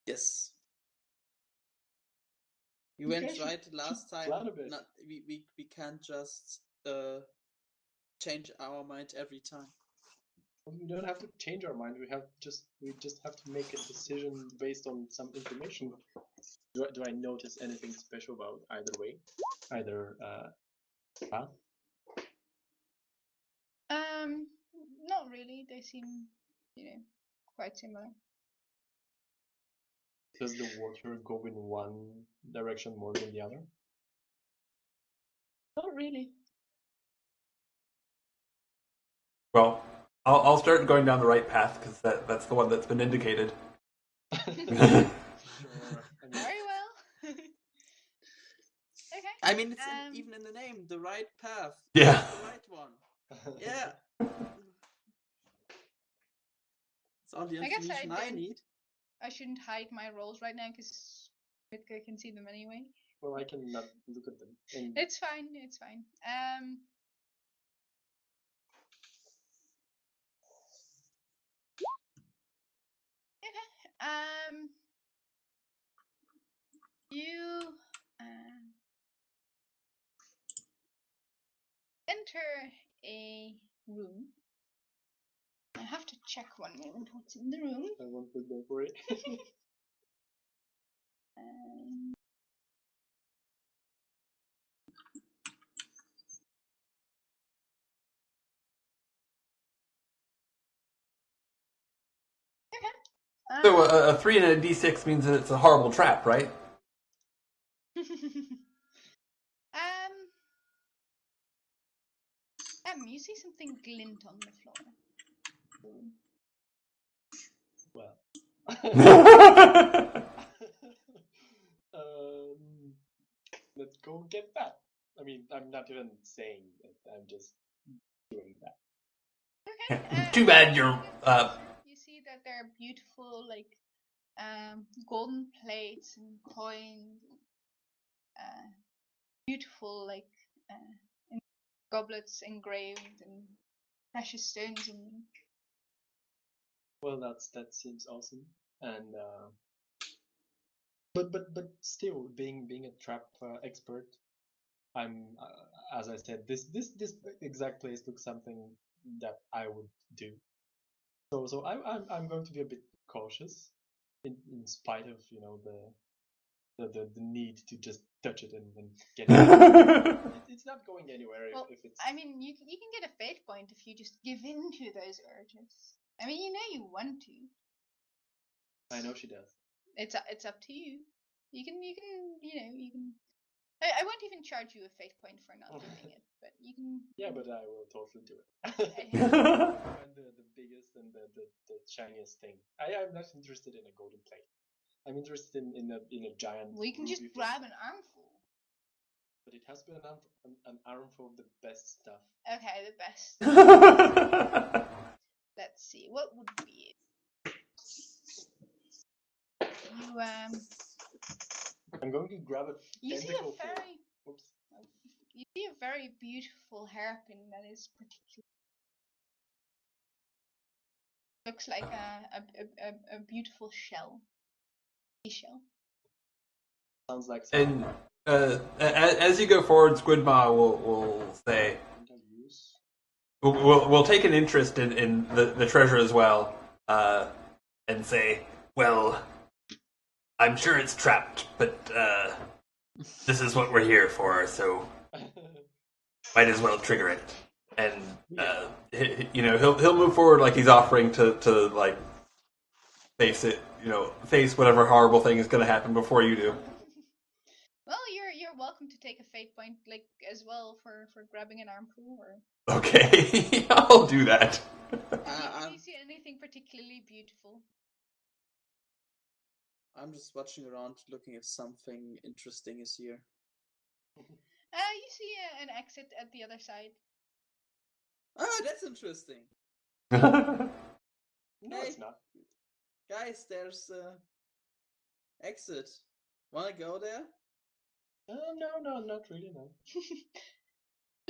Yes. We You went guys right should last time. plan a bit. Not, we can't just change our mind every time. We don't have to change our mind. We just have to make a decision based on some information. Do I notice anything special about either way, either path? Not really. They seem, quite similar. Does the water go in one direction more than the other? Not really. Well, I'll start going down the right path because that's the one that's been indicated. Sure. Very well. Okay. I mean, it's even in the name, the right path. Yeah. That's the right one. Yeah. It's all the I guess information I need. I shouldn't hide my roles right now because Midgar can see them anyway. Well, I cannot look at them. And It's fine. It's fine. Okay. You enter a room. I have to check one moment what's in the room. I won't look there for it. So a 3 and a d6 means that it's a horrible trap, right? You see something glint on the floor. Well. Let's go get that. I mean, I'm not even saying that. I'm just doing that. Okay. Too bad you're. You see that there are beautiful, golden plates and coins, beautiful, goblets engraved and precious stones in them. Well, that seems awesome, and but still, being a trap expert, I'm as I said, this exact place looks something that I would do. So I'm going to be a bit cautious, in spite of the need to just touch it and get it. It's not going anywhere if it's. I mean, you can get a fate point if you just give in to those urges. I mean, you want to. I know she does. It's up to you. You can. I won't even charge you a fate point for not doing it, but you can. Yeah, but I will totally do it. And the biggest and the shiniest thing. I'm not interested in a golden plate. I'm interested in a giant. Well, you can just grab an armful. But it has to be an armful of the best stuff. Okay, the best. Let's see, what would be it? I'm going to grab it. You see a very beautiful hairpin that is particular. Looks like a beautiful shell. Seashell. Sounds like And as you go forward, Squidmaw will say, Interviews. we'll take an interest in the treasure as well, and say, well, I'm sure it's trapped, but this is what we're here for, so might as well trigger it. And he'll move forward like he's offering to like face it, face whatever horrible thing is going to happen before you do. Well, you're welcome to take a fate point like as well for grabbing an armful. Or Okay, I'll do that. do you see anything particularly beautiful? I'm just watching around, looking if something interesting is here. You see an exit at the other side. Ah, that's interesting. No, Hey. it's not. Guys, there's exit. Wanna go there? No, not really. No.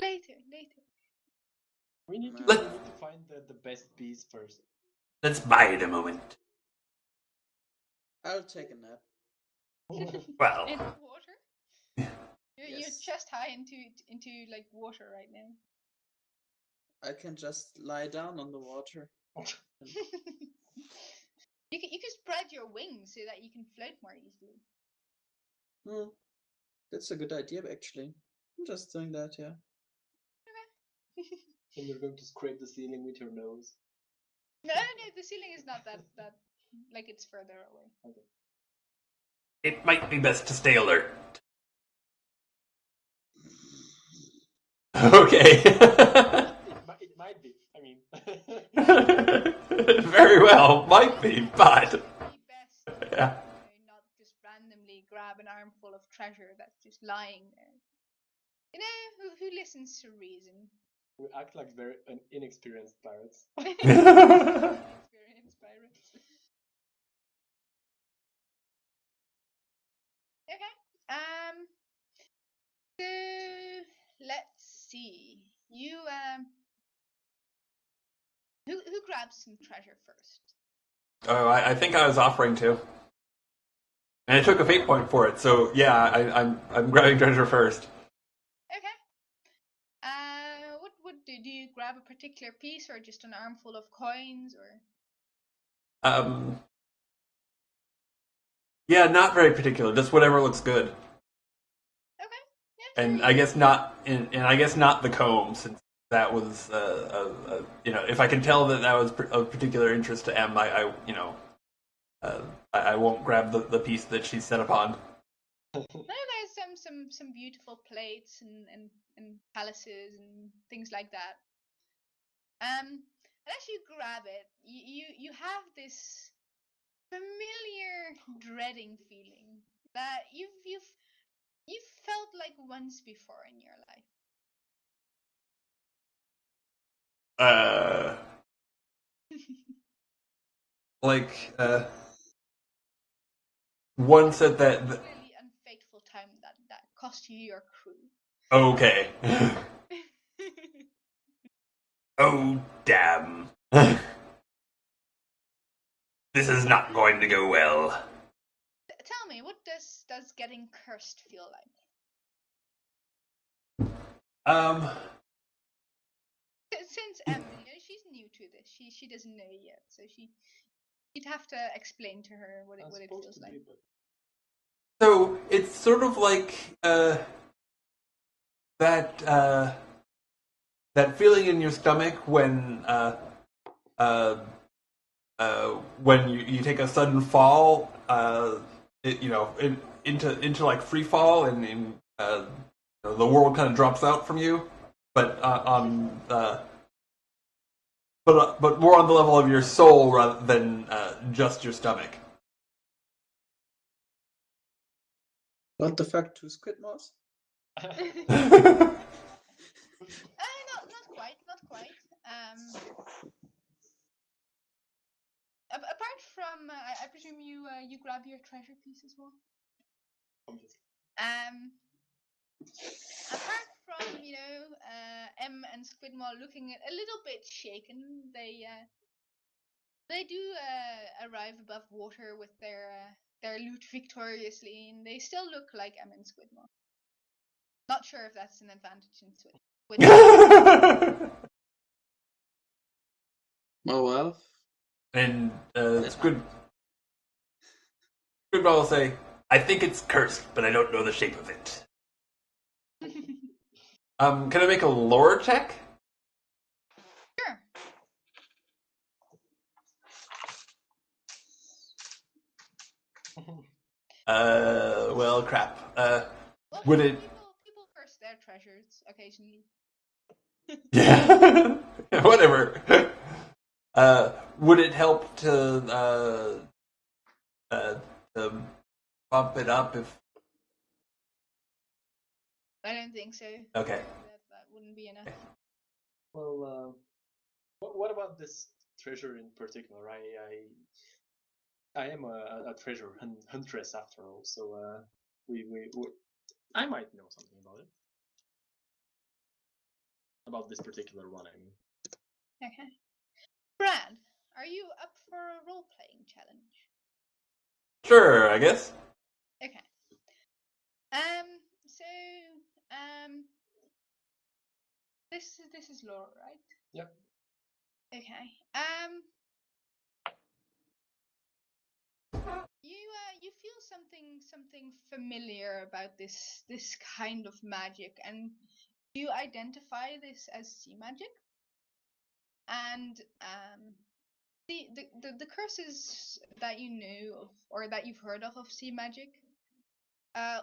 Later. We need to, No. we need to find the best bees first. Let's bide a moment. I'll take a nap. Well, In the water. You're Yes. chest high into like water right now. I can just lie down on the water. You can spread your wings so that you can float more easily. That's a good idea, actually. I'm just doing that, yeah. And you're going to scrape the ceiling with your nose. No, the ceiling is not that like it's further away. Okay. it might be best to stay alert. Okay. It might be. I mean. Very well, might be, but It would be best to, yeah. not just randomly grab an armful of treasure that's just lying there. You know, who listens to reason? We act like very inexperienced pirates. Experienced pirates. Okay. So let's see. You who grabs some treasure first? Oh, I think I was offering to, and I took a fate point for it. So yeah, I'm grabbing treasure first. Okay. What do you grab a particular piece or just an armful of coins or? Yeah, not very particular. Just whatever looks good. Okay. Yeah, And sure, I guess not, and I guess not the comb, since that was, if I can tell that was of particular interest to M, I won't grab the piece that she's set upon. No, there's some beautiful plates and palaces and things like that. And as you grab it, you have this familiar dreading feeling that you've felt like once before in your life. Like once at that. Really unfaithful time that cost you your crew. Okay. Oh damn! This is not going to go well. Tell me, what does getting cursed feel like? Since Emma, she's new to this, she doesn't know yet, so you'd have to explain to her what it feels like. So it's sort of like that feeling in your stomach when you take a sudden fall, into like free fall, and the world kind of drops out from you, but but more on the level of your soul rather than just your stomach. What the fuck, 2 squid moss? Not quite. Apart from, I presume you grab your treasure piece as well. Apart from M and Squidmaw looking a little bit shaken, they do arrive above water with their loot victoriously, and they still look like M and Squidmaw. Not sure if that's an advantage in Switch. Oh well. And it's good. Good, I'll say, I think it's cursed, but I don't know the shape of it. Can I make a lore check? Sure. Well, crap. Well, Would it? People curse their treasures occasionally. Yeah. Whatever. Would it help to bump it up if? I don't think so. Okay. That wouldn't be enough. Well, what about this treasure in particular? I am a treasure huntress after all, so we I might know something about it. About this particular one, I mean. Okay. Brad, are you up for a role-playing challenge? Sure, I guess. Okay. This is lore, right? Yep. Okay. You feel something familiar about this kind of magic, and you identify this as sea magic. And the curses that you knew of or that you've heard of sea magic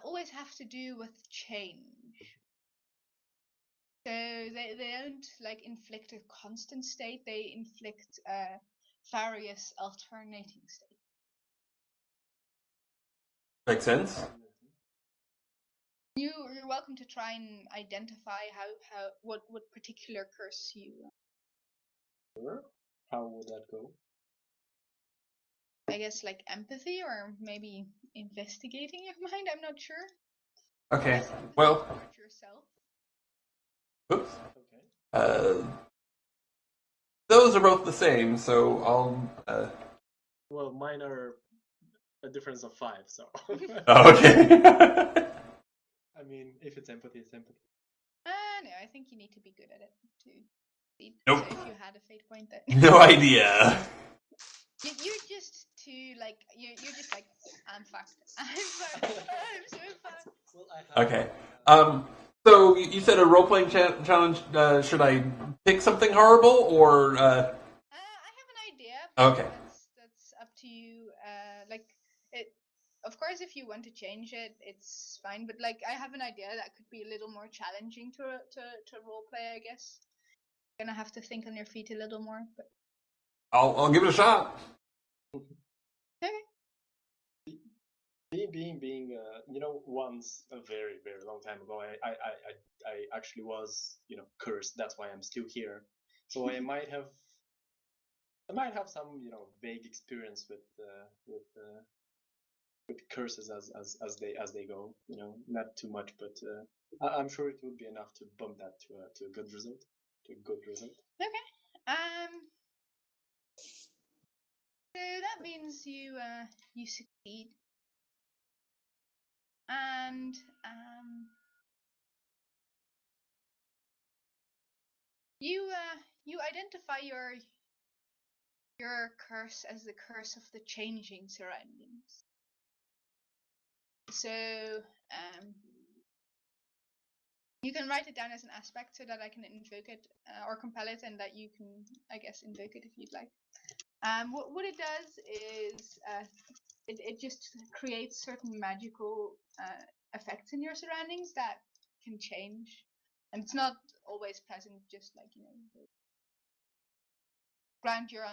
always have to do with change. So they don't like inflict a constant state, they inflict various alternating states. Makes sense. You're welcome to try and identify what particular curse you. Sure. How would that go? I guess like empathy or maybe investigating your mind. I'm not sure. Okay. Well. Towards yourself. Oops. Okay. Those are both the same, so I'll. Well, mine are a difference of 5, so. Oh, okay. I mean, if it's empathy, it's empathy. No, I think you need to be good at it to succeed. Nope. So if you had a fate point, that No idea. you're just too like you're just like I'm fucked. I'm fucked. I'm so fucked. Well, I have, Okay. So you said a role-playing challenge. Should I pick something horrible or? I have an idea. Okay. That's up to you. Like it. Of course, if you want to change it, it's fine. But like, I have an idea that could be a little more challenging to roleplay. I guess you're gonna have to think on your feet a little more. But I'll give it a shot. okay. Being once a very very long time ago, I actually was cursed. That's why I'm still here. So I might have some vague experience with curses as they go. Not too much, but I'm sure it would be enough to bump that to a good result. Okay. So that means you succeed, and you identify your curse as the curse of the changing surroundings. So you can write it down as an aspect so that I can invoke it or compel it, and that you can, I guess, invoke it if you'd like. What it does is it just creates certain magical effects in your surroundings that can change, and it's not always pleasant. Just like ground you're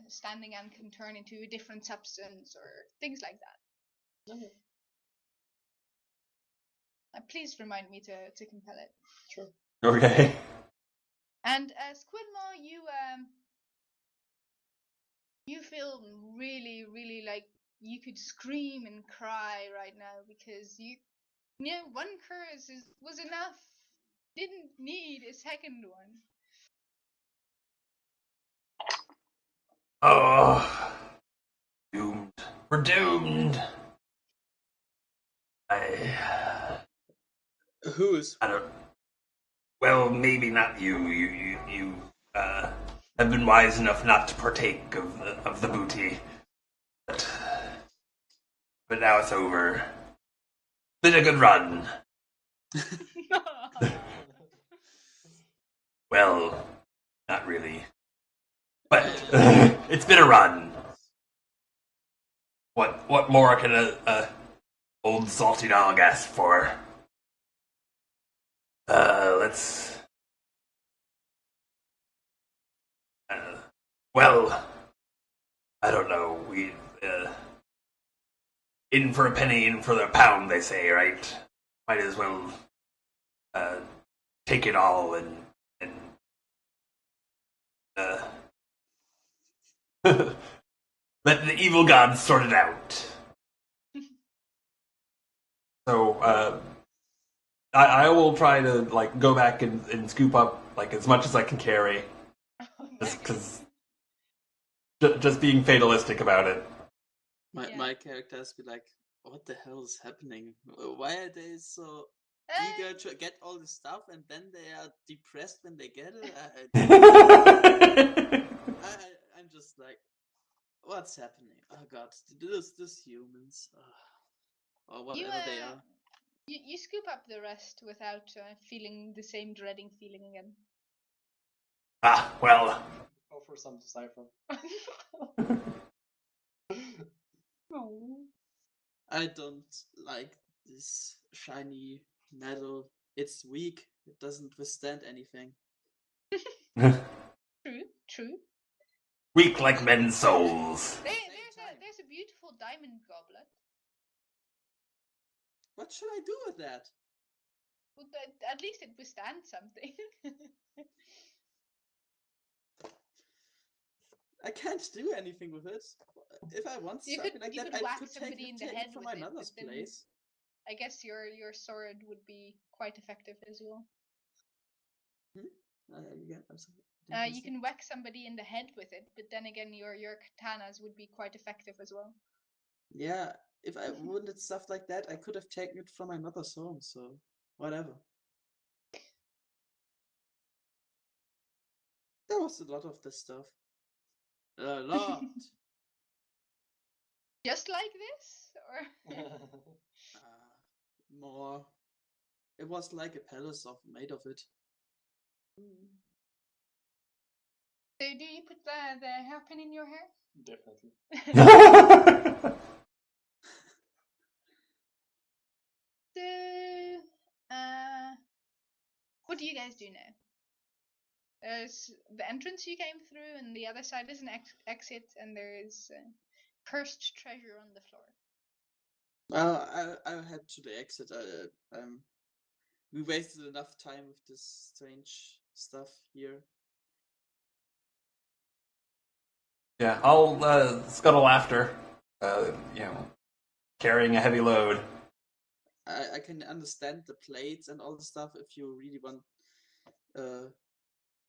standing and can turn into a different substance or things like that. Okay. Please remind me to compel it. Sure. Okay. And Squidmaw, you feel really, really like you could scream and cry right now because one curse was enough. Didn't need a second one. Oh, doomed. We're doomed. Who's? I don't. Well, maybe not you. You have been wise enough not to partake of the booty, but now it's over. Been a good run. Well, not really, but it's been a run. What more can a old salty dog ask for? Let's. Well, I don't know. We in for a penny, in for a pound, they say, right? Might as well take it all and let the evil gods sort it out. So I will try to like go back and scoop up like as much as I can carry, just because just being fatalistic about it. My characters be like, what the hell is happening? Why are they so eager to get all the stuff and then they are depressed when they get it? I'm just like, what's happening? Oh god, this humans, or whatever they are. You scoop up the rest without feeling the same dreading feeling again. Ah, well. Offer some to Cypher. Oh. I don't like this shiny metal. It's weak. It doesn't withstand anything. True. Weak like men's souls. There's a beautiful diamond goblet. What should I do with that? Well, at least it withstands something. I can't do anything with it. If I want something like that, I could take it from my mother's place. I guess your sword would be quite effective as well. Yeah, I'm sorry. You can whack somebody in the head with it, but then again, your katanas would be quite effective as well. Yeah, if I wanted stuff like that, I could have taken it from my mother's home, so whatever. There was a lot of this stuff. A lot. Just like this? Or more. It was like a palace made of it. So do you put the hairpin in your hair? Definitely. So, what do you guys do now? There's the entrance you came through, and the other side is an exit, and there is cursed treasure on the floor. I head to the exit. We wasted enough time with this strange stuff here. Yeah, I'll scuttle after. Carrying a heavy load. I can understand the plates and all the stuff if you really want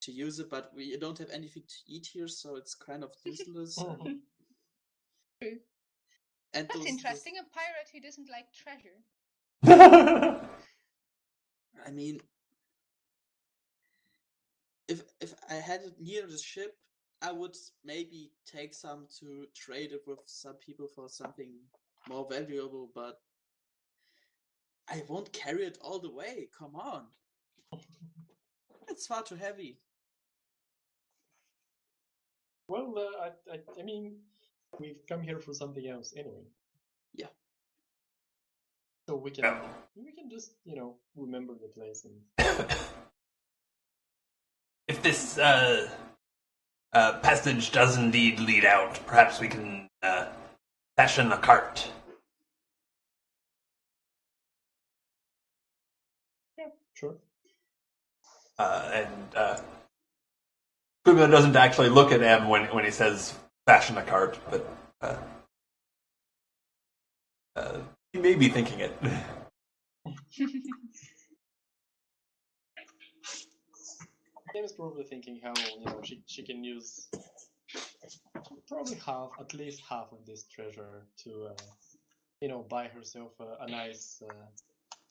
to use it, but we don't have anything to eat here, so it's kind of useless. True. And That's interesting. A pirate who doesn't like treasure. I mean, if I had it near the ship, I would maybe take some to trade it with some people for something more valuable, but I won't carry it all the way. Come on. It's far too heavy. Well, I mean, we've come here for something else anyway. Yeah. So we can just remember the place and. If this passage does indeed lead out, perhaps we can fashion a cart. Yeah, sure. Kuga doesn't actually look at M when he says fashion a cart, but he may be thinking it. Kim is probably thinking how she can use probably at least half of this treasure to buy herself a nice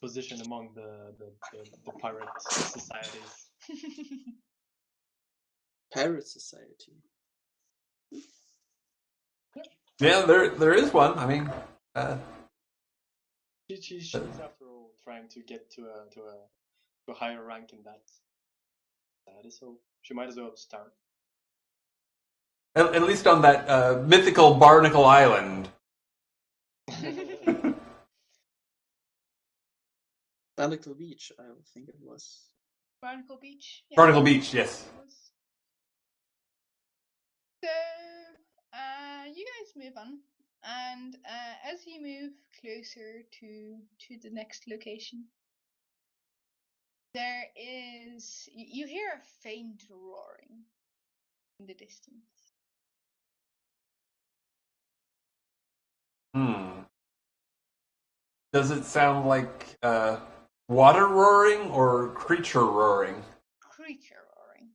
position among the pirate societies. Pirate society. Yeah, there is one. I mean, She's after all trying to get to a higher rank in that society, so she might as well start. at least on that mythical Barnacle Island. Barnacle Beach, I would think it was. Barnacle Beach. Yeah. Barnacle Beach, yes. So, you guys move on, and as you move closer to the next location, there is you hear a faint roaring in the distance. Does it sound like water roaring or creature roaring? Creature roaring.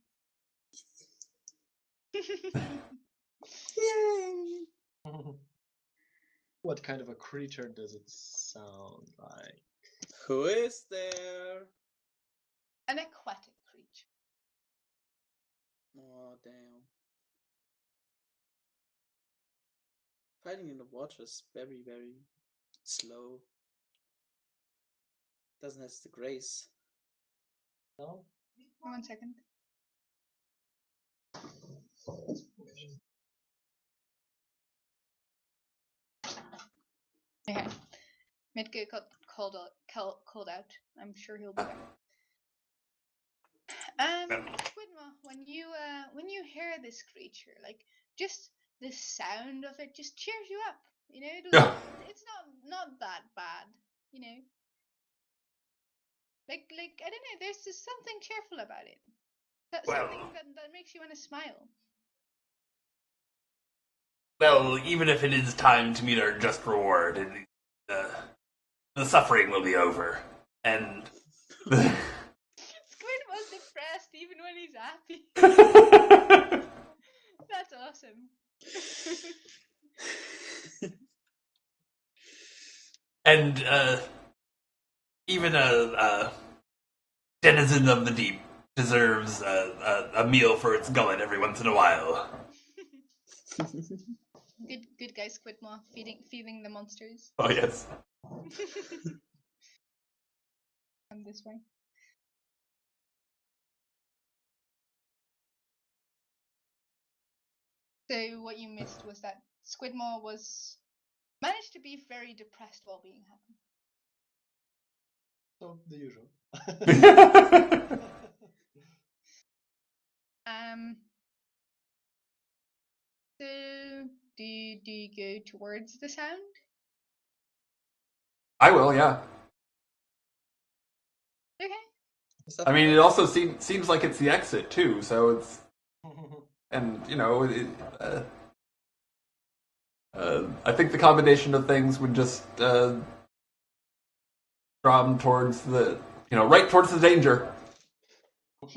Yay! What kind of a creature does it sound like? Who is there? An aquatic creature. Oh, damn. Fighting in the water is very, very slow. Doesn't have the grace. No? 1 second. Okay. Midgo got called out. I'm sure he'll be back. Squidma, when you hear this creature, like just the sound of it just cheers you up. You know, it's not that bad. You know, like I don't know. There's just something cheerful about it. Something that makes you want to smile. Well, even if it is time to meet our just reward, the suffering will be over. And Squidma's depressed even when he's happy. That's awesome. and even a denizen of the deep deserves a meal for its gullet every once in a while. Good guy, Squidma, feeding the monsters. Oh yes. Come this way. So what you missed was that Squidma managed to be very depressed while being happy. So the usual. So do you go towards the sound? I will, yeah. Okay. I mean, it also seems like it's the exit too, so it's, and you know, I think the combination of things would just draw him towards right towards the danger. What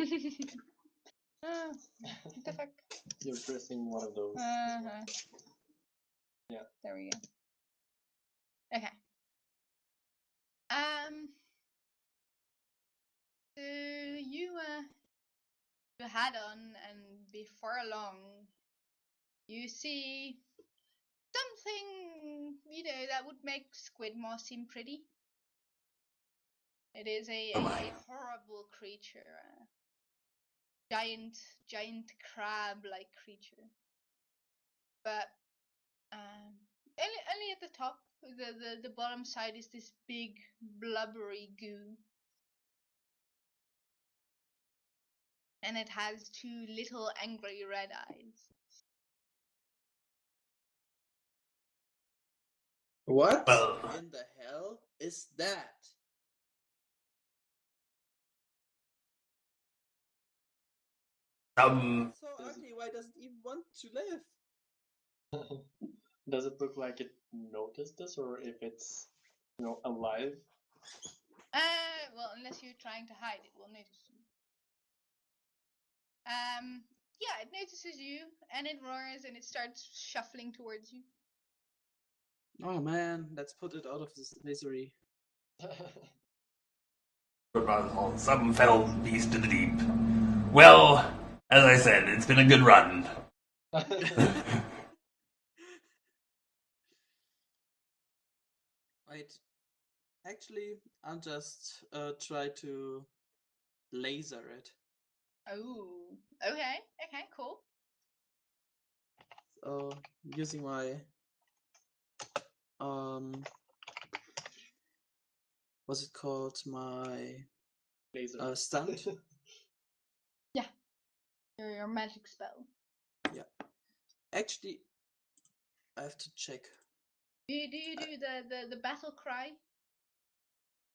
the fuck? You're pressing one of those. Yeah. There we go. Okay. So you head on, and before long, you see something that would make Squidmaw seem pretty. It is a horrible creature, giant crab-like creature, but only at the top. The bottom side is this big blubbery goo, and it has two little angry red eyes. What Well, in the hell is that? It's so ugly. Why does it even want to live? Does it look like it noticed us, or if it's alive? Well, unless you're trying to hide, it will notice you. Yeah, it notices you, and it roars, and it starts shuffling towards you. Oh man, let's put it out of this misery. Some fell beast to the deep. Well, as I said, it's been a good run. Wait, actually, I'll just try to laser it. Oh, okay, cool. So using my what's it called? My Laser. stunt. Yeah, your magic spell. Yeah. Actually, I have to check. Do you do the battle cry?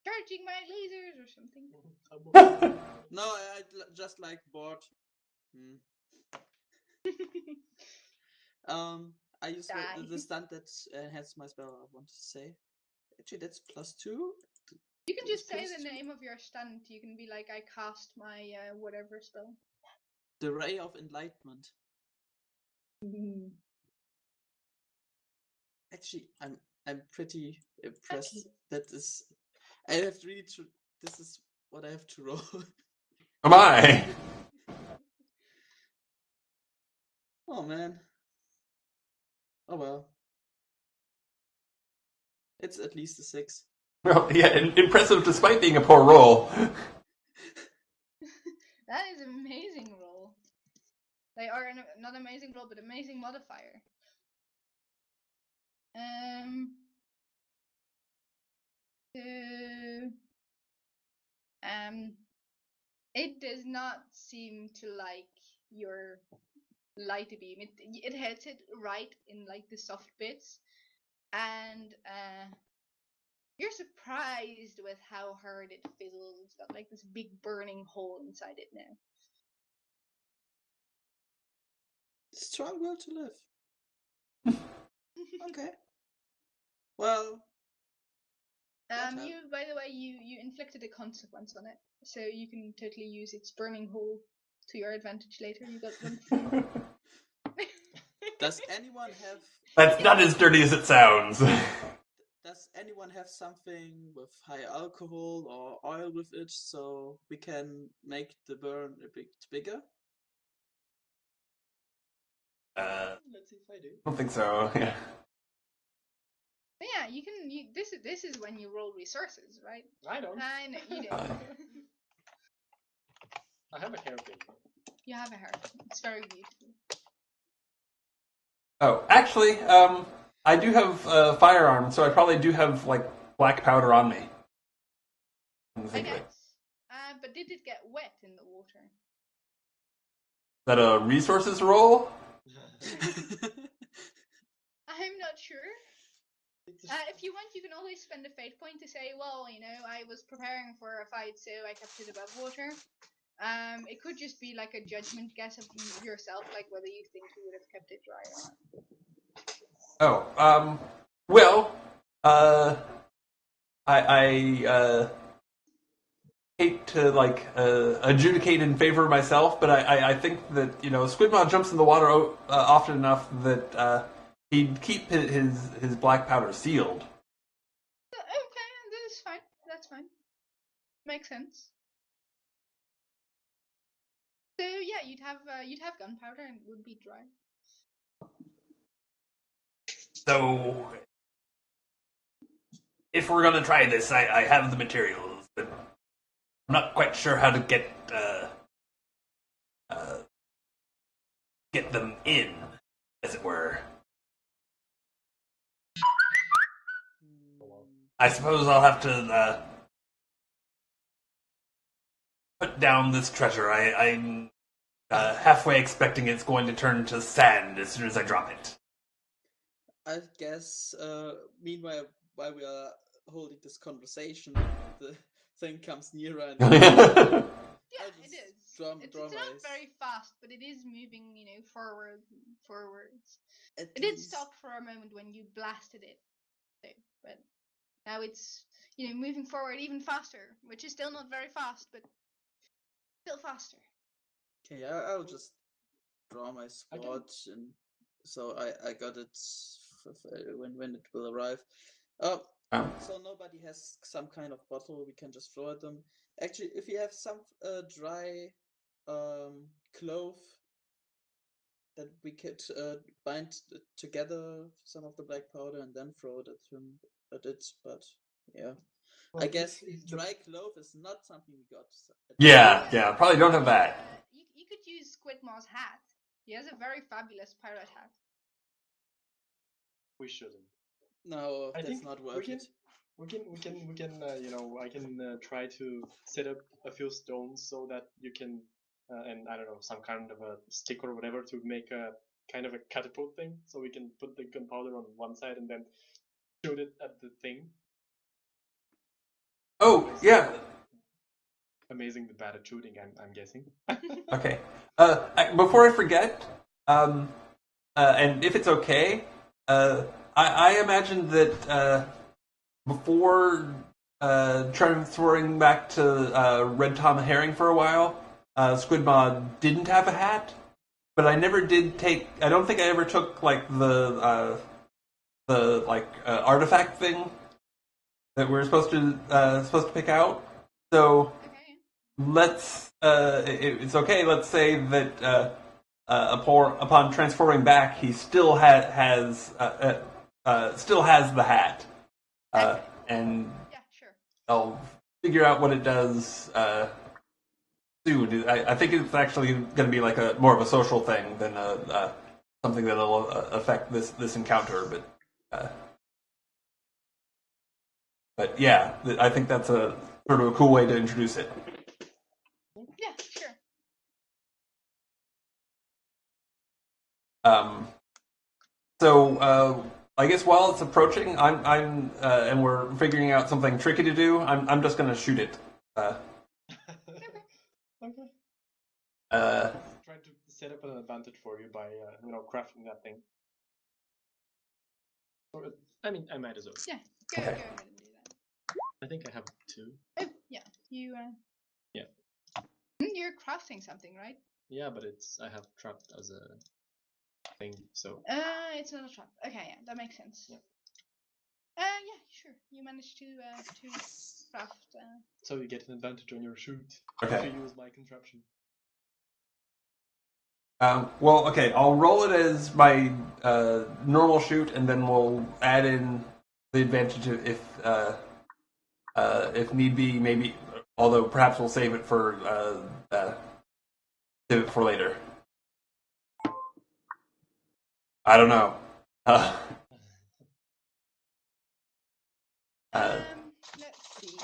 Charging my lasers or something? No, I just like bored. I use the stunt that enhances my spell. I want to say. Actually, that's +2. You can just say the +2. name of your stunt. You can be like, I cast my whatever spell. The Ray of Enlightenment. Actually, I'm pretty impressed. Okay. That is, I have really to. This is what I have to roll. Am I? Oh man. Oh well. It's at least a 6. Well, yeah, impressive despite being a poor roll. That is an amazing roll. They are not amazing roll, but amazing modifier. It does not seem to like your light beam. It hits it right in like the soft bits, and you're surprised with how hard it fizzles. It's got like this big burning hole inside it now. Strong will to live. Okay. Well. You, by the way, you inflicted a consequence on it, so you can totally use its burning hole to your advantage later. You got 1 free. Does anyone have? That's not as dirty as it sounds. Does anyone have something with high alcohol or oil with it, so we can make the burn a bit bigger? Let's see if I do. I don't think so. Yeah. But yeah, you can. This is when you roll resources, right? I don't. I know you don't. I have a hairpin. You have a hairpin. It's very beautiful. Oh, actually, I do have a firearm, so I probably do have like black powder on me. I guess. But did it get wet in the water? Is that a resources roll? I'm not sure. If you want, you can always spend a fate point to say, well, I was preparing for a fight, so I kept it above water. It could just be like a judgment guess of yourself, like whether you think you would have kept it dry or not. Oh, well, I hate to like adjudicate in favor of myself, but I think that Squidmaw jumps in the water often enough that he'd keep his black powder sealed. Okay, that's fine. That's fine. Makes sense. So yeah, you'd have gunpowder and it would be dry. So, if we're gonna try this, I have the materials, but I'm not quite sure how to get them in, as it were. I suppose I'll have to put down this treasure. I'm halfway expecting it's going to turn to sand as soon as I drop it. I guess, meanwhile, while we are holding this conversation, the thing comes nearer and Yeah, it is. It's not very fast, but it is moving, forwards. It did stop for a moment when you blasted it, but now it's, moving forward even faster, which is still not very fast, but still faster. Okay, I'll just draw my squad, and so I got it when it will arrive. So nobody has some kind of bottle we can just throw at them. Actually, if you have some dry cloth that we could bind together some of the black powder and then throw it at it. But yeah, Well, I guess if the- dry clove is not something we got. Yeah, probably don't have that. You could use Squidmaw's hat. He has a very fabulous pirate hat. we shouldn't. No, I that's think not we worth can, it. we can, I can try to set up a few stones so that you can, and I don't know, some kind of a stick or whatever to make a kind of a catapult thing, so we can put the gunpowder on one side and then shoot it at the thing. Oh, yeah. Amazing the bad at shooting, I'm guessing. Okay. Before I forget, and if it's okay, I imagine that before transferring back to Red Tom Herring for a while, Squidmaw didn't have a hat, but I never did take. I don't think I ever took like the artifact thing that we're supposed to pick out. So Okay. let's. It's okay. Let's say that upon transferring back, he still has the hat, and Yeah, sure. I'll figure out what it does soon. I think it's actually going to be like a more of a social thing than something that'll affect this encounter. But yeah, I think that's a sort of a cool way to introduce it. Yeah, sure. So I guess while it's approaching, I'm and we're figuring out something tricky to do. I'm just going to shoot it. Okay. Uh, Try to set up an advantage for you by crafting that thing. Or, I mean, I might as well. Yeah, go Okay. ahead and do that. I think I have 2. Oh, yeah. You. Yeah. You're crafting something, right? Yeah, but I have trapped as a thing, so. It's not a trap. Okay, yeah, that makes sense. Yeah. Yeah, sure. You managed to craft. So you get an advantage on your shoot Okay. if you use my contraption. Well, okay, I'll roll it as my normal shoot, and then we'll add in the advantage if need be, maybe. Although perhaps we'll save it for later. I don't know. Let's see.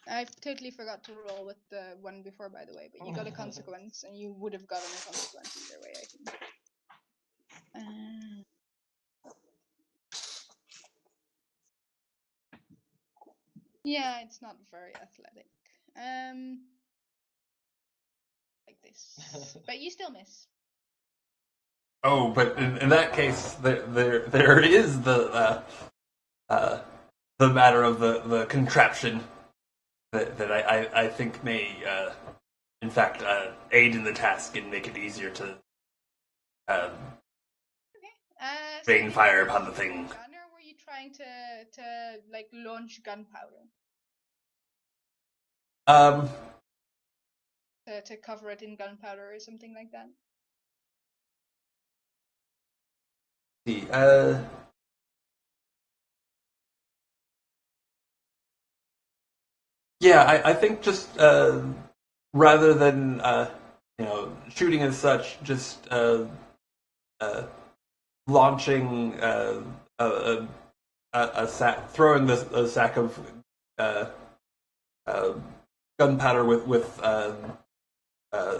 I totally forgot to roll with the one before, by the way, but you got a consequence, and you would have gotten a consequence either way, I think. Yeah, it's not very athletic. Like this, but you still miss. Oh, but in that case, there is the matter of the contraption that I think may in fact aid in the task and make it easier to rain fire upon the thing. Gun, or were you trying to like launch gunpowder to cover it in gunpowder or something like that? See, yeah, I think just rather than shooting as such, just launching a sack, throwing a sack of gunpowder with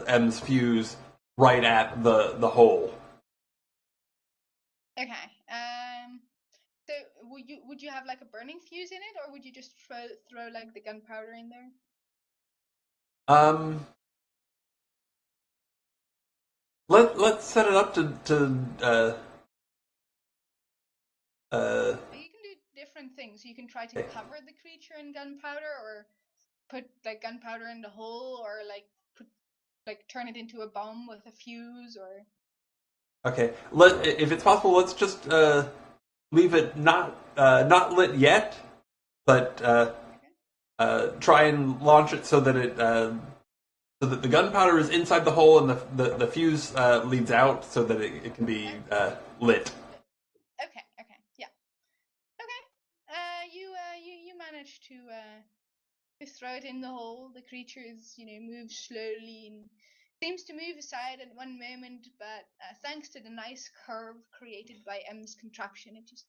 M's fuse right at the hole. Okay. So would you have like a burning fuse in it, or would you just throw like the gunpowder in there? Let's set it up to You can do different things. You can try to cover the creature in gunpowder, or put like gunpowder in the hole, or like turn it into a bomb with a fuse, or. Okay. If it's possible, let's just leave it not lit yet, but try and launch it so that the gunpowder is inside the hole and the fuse leads out so that it can be lit. Okay, yeah. Okay. You manage to throw it in the hole. The creature is, moves slowly and seems to move aside at one moment, but thanks to the nice curve created by M's contraption, it just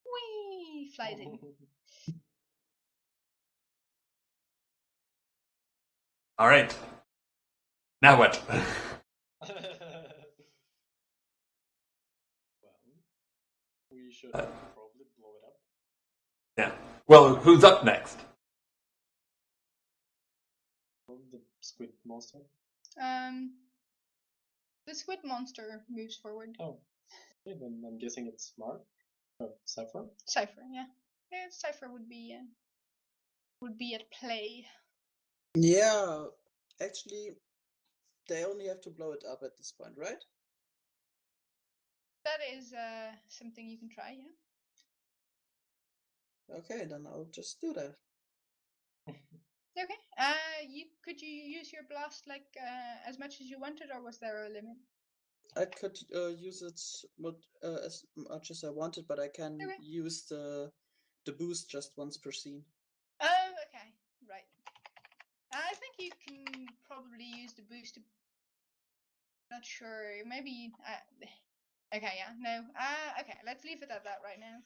whee flies in. All right. Now what? Well, we should probably blow it up. Yeah. Well, who's up next? The squid monster. The squid monster moves forward. Oh, okay, then I'm guessing it's Mark. Cypher. Cypher, yeah. Cypher would be at play. Yeah, actually, they only have to blow it up at this point, right? That is something you can try, yeah. Okay, then I'll just do that. Okay. Could you use your blast as much as you wanted, or was there a limit? I could use it as much as I wanted, but I can use the boost just once per scene. Oh, okay, right. I think you can probably use the boost. Not sure. Maybe. Okay, yeah, no. Okay, let's leave it at that right now.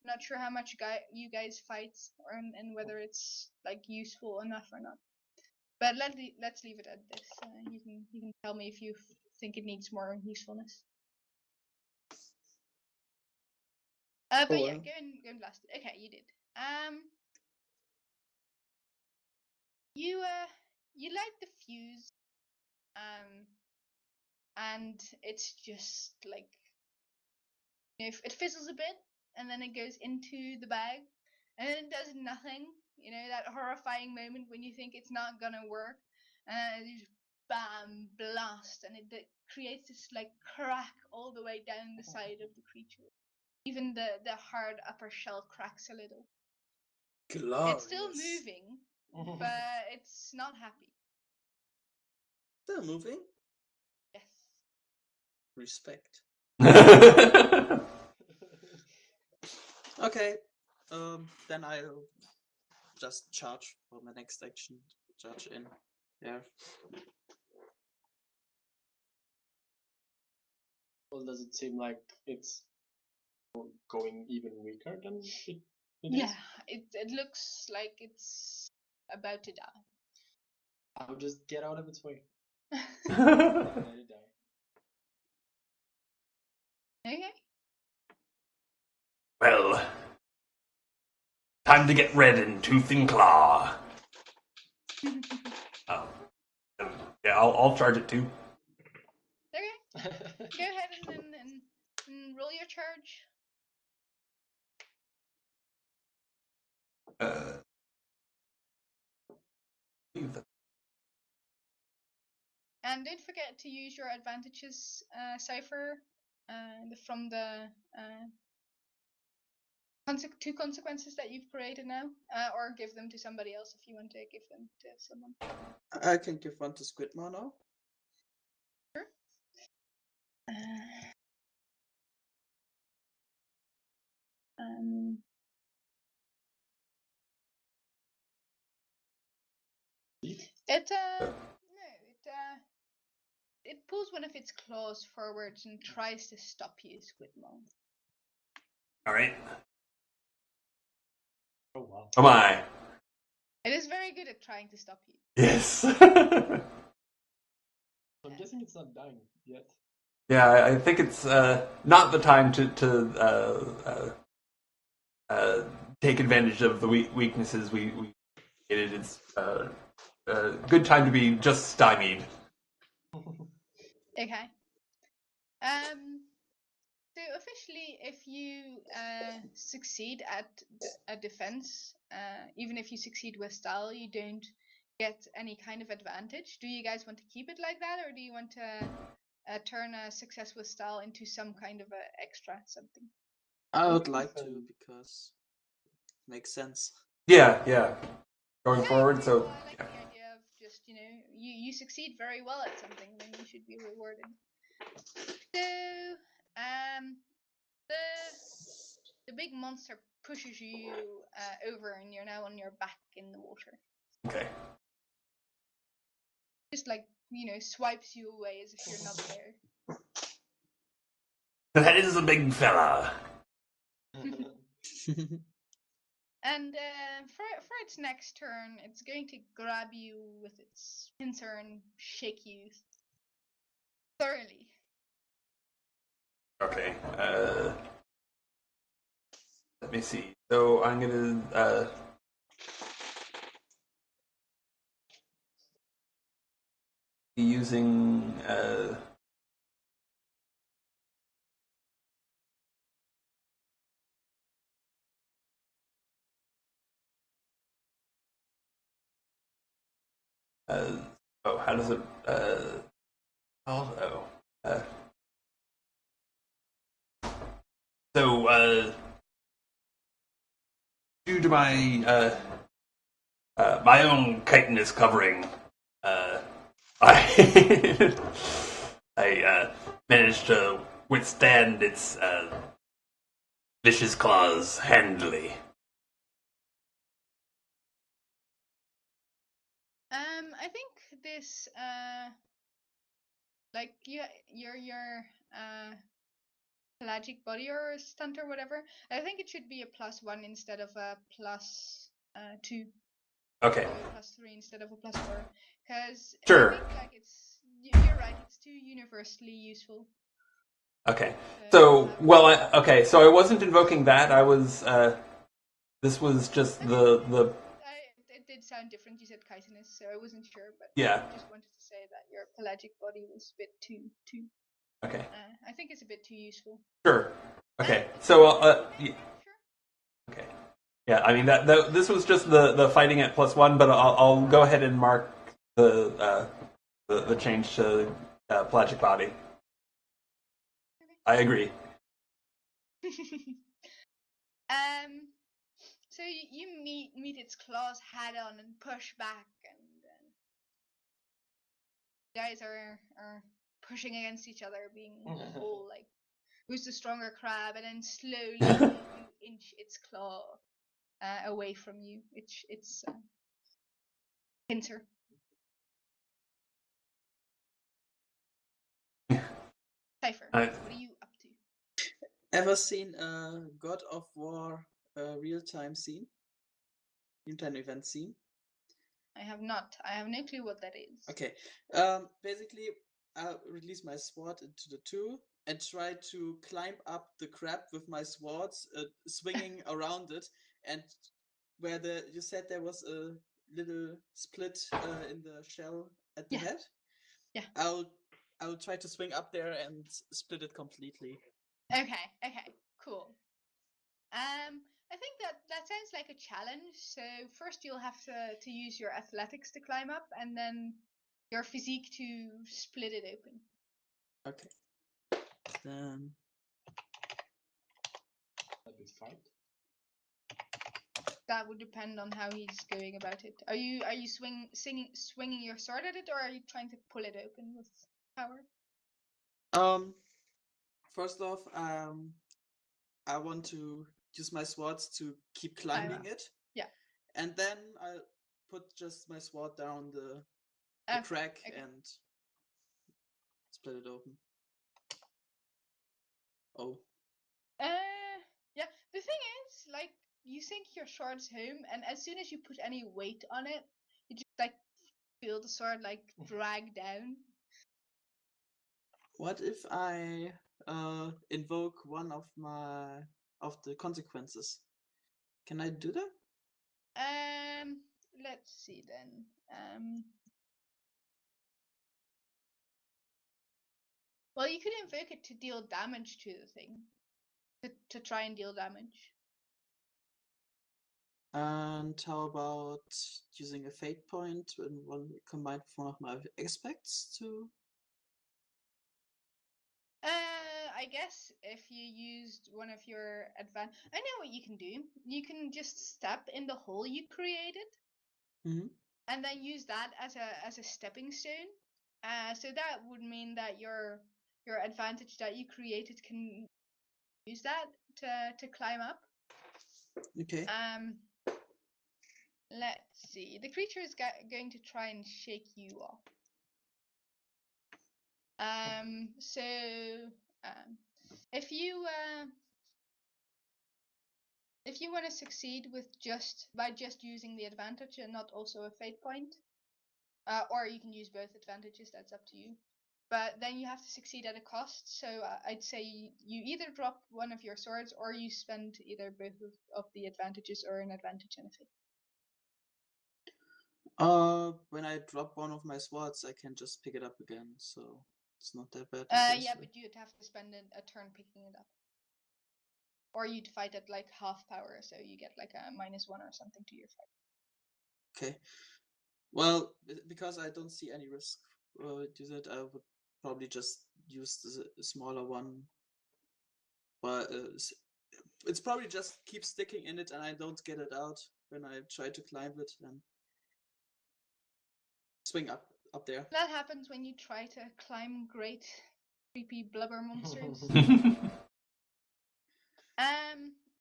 Not sure how much you guys fight, and whether it's useful enough or not. But let's leave it at this. You can tell me if you think it needs more usefulness. But yeah, go and blast it. Okay, you did. You light the fuse, and it's just it fizzles a bit, and then it goes into the bag, and then it does nothing. That horrifying moment when you think it's not gonna work, and it just bam, blast, and it creates this crack all the way down the side of the creature. Even the hard upper shell cracks a little. Glorious. It's still moving, but it's not happy. Still moving? Yes. Respect. Okay. Then I'll just charge for my next action. Charge in. Yeah. Well, does it seem like it's going even weaker than it Yeah, is? it looks like it's about to die. I'll just get out of its way. Okay. Let it die. Well, time to get red in tooth and claw. Yeah, I'll charge it too. Okay. Go ahead and roll your charge. And don't forget to use your advantages, Cypher, from the two consequences that you've created now, or give them to somebody else if you want to give them to someone. I can give one to Squidmar now. Sure. It pulls one of its claws forwards and tries to stop you, Squidmar. All right. Oh wow. Oh my. It is very good at trying to stop you. Yes. I'm guessing it's not dying yet. Yeah, I think it's not the time to take advantage of the weaknesses we created. It's a good time to be just stymied. Okay. So officially, if you succeed at a defense, even if you succeed with style, you don't get any kind of advantage. Do you guys want to keep it like that, or do you want to turn a success with style into some kind of a extra something? I would like to, because it makes sense. Yeah. Going forward, so I like the idea of just, you succeed very well at something, then you should be rewarded. So, the big monster pushes you over, and you're now on your back in the water. okay. Just like, swipes you away as if you're not there. That is a big fella. And for its next turn, it's going to grab you with its pincer and shake you thoroughly. Okay. Let me see. So I'm gonna be using how does it so due to my my own chitinous covering, I I managed to withstand its vicious claws handily. I think this like your pelagic body or stunt or whatever. I think it should be a +1 instead of a +2. Okay. Or a +3 instead of a +4. Because Sure. I think like you're right. It's too universally useful. Okay. So so I wasn't invoking that. I was this was just the It did sound different. You said chitinous, so I wasn't sure, but yeah. I just wanted to say that your pelagic body was a bit too. Okay. I think it's a bit too useful. Sure. Okay. So Sure. okay. Yeah, I mean that this was just the fighting at +1, but I'll go ahead and mark the change to pelagic body. Okay. I agree. So you meet its claws head on and push back, and you guys are pushing against each other, being all like, who's the stronger crab, and then slowly you inch its claw away from you. It's pincer. Cypher, what are you up to? Ever seen a God of War real-time event scene? I have not. I have no clue what that is. Okay. Basically, I'll release my sword into the two and try to climb up the crab with my swords, swinging around it. And where you said there was a little split in the shell at the head. Yeah. I'll try to swing up there and split it completely. Okay, cool. I think that sounds like a challenge. So first you'll have to use your athletics to climb up, and then your physique to split it open. Okay. Then that would depend on how he's going about it. Are you swinging your sword at it, or are you trying to pull it open with power? First off, I want to use my swords to keep climbing it. Yeah. And then I'll put just my sword down the crack and split it open. Oh. Yeah. The thing is, like, you sink your sword's home, and as soon as you put any weight on it, you just like feel the sword like drag down. What if I invoke one of the consequences? Can I do that? Let's see then. Well, you could invoke it to deal damage to the thing, to try and deal damage. And how about using a fate point when one combined with one of my aspects to? I guess if you used one of your I know what you can do. You can just step in the hole you created, Mhm. and then use that as a stepping stone. So that would mean that your advantage that you created can use that to climb up. Okay. Let's see. The creature is going to try and shake you off. So if you want to succeed with just using the advantage and not also a fate point, or you can use both advantages. That's up to you. But then you have to succeed at a cost. So I'd say you either drop one of your swords or you spend either both of the advantages or an advantage and a fate. When I drop one of my swords, I can just pick it up again, so it's not that bad. Yeah, but you'd have to spend a turn picking it up. Or you'd fight at like half power, so you get like a -1 or something to your fight. Okay. Well, because I don't see any risk to that, I would probably just use the smaller one. But it's probably just keep sticking in it, and I don't get it out when I try to climb it and swing up there. That happens when you try to climb great, creepy blubber monsters.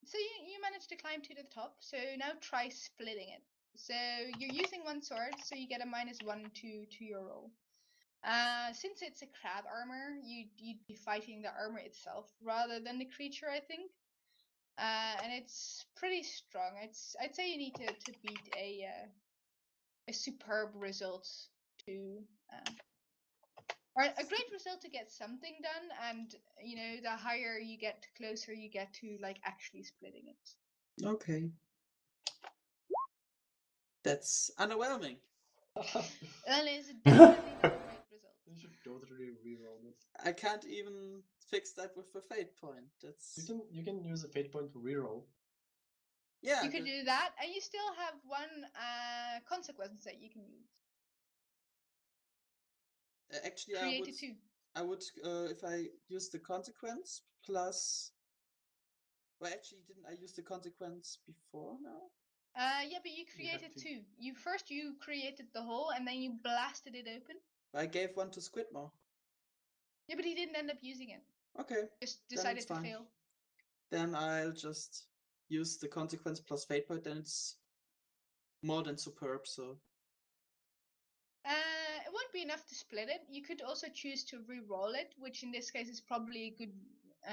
So you managed to climb to the top. So now try splitting it. So you're using one sword, so you get a -1 to your roll. Since it's a crab armor, you'd be fighting the armor itself rather than the creature, I think. And it's pretty strong. I'd say you need to beat a superb result to or a great result to get something done, and the higher you get, closer you get to like actually splitting it. Okay. That's underwhelming. That is definitely not a great result. You should totally reroll this. I can't even fix that with a fate point. You can use a fate point to reroll. Yeah. You could do that, and you still have one consequence that you can use. Actually, I would if I use the consequence plus. Well, actually, didn't I use the consequence before now? Yeah, but you created two. You created the hole, and then you blasted it open. I gave one to Squidmore. Yeah, but he didn't end up using it. Okay. Just decided to fail. Then I'll just use the consequence plus fate point, then it's more than superb, so. It won't be enough to split it. You could also choose to re-roll it, which in this case is probably a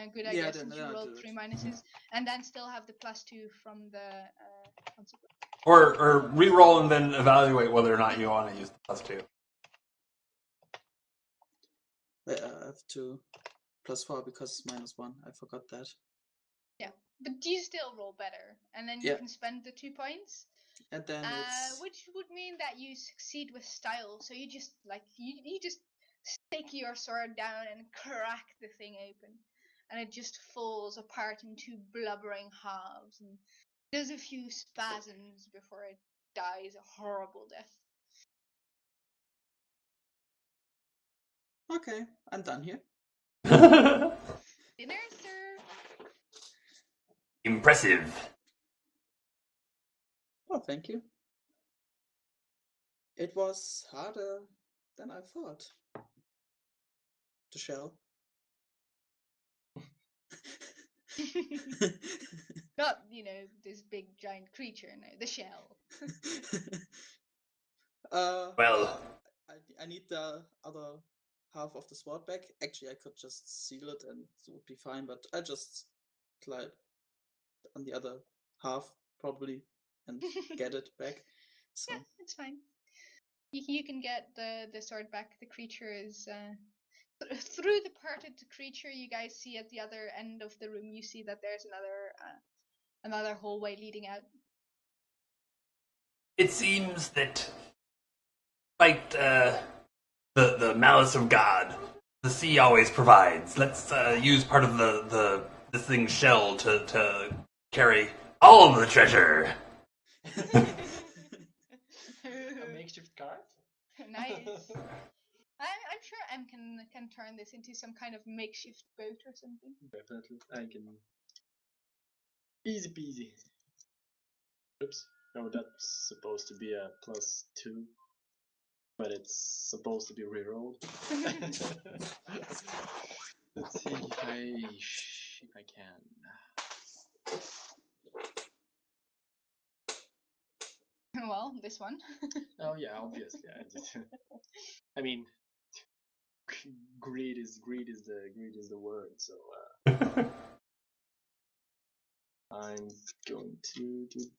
good idea since you rolled 3 minuses, and then still have the +2 from the consequence. Or re-roll and then evaluate whether or not you want to use the +2. I have to +4 because it's -1. I forgot that. Yeah, but you still roll better, and then you can spend the 2 points. And then which would mean that you succeed with style. So you just you just stick your sword down and crack the thing open, and it just falls apart into blubbering halves and does a few spasms before it dies a horrible death. Okay, I'm done here. Dinner, sir. Impressive. Oh, thank you. It was harder than I thought. The shell. Not, this big giant creature, no, the shell. Well, I need the other half of the sword back. Actually, I could just seal it and it would be fine, but I just glide on the other half, probably, and get it back. So. Yeah, it's fine. You can get the sword back. The creature is through the parted creature. You guys see at the other end of the room. You see that there's another hallway leading out. it seems that, despite the malice of God, the sea always provides. Let's use part of this thing's shell to carry all of the treasure. A makeshift cart? Nice. I'm sure M can turn this into some kind of makeshift boat or something. Definitely, I can. Easy peasy. Oops. No, that's supposed to be a +2, but it's supposed to be rerolled. Let's see if I can. Well, this one. Oh yeah, obviously. I mean, greed is the word. So I'm going to do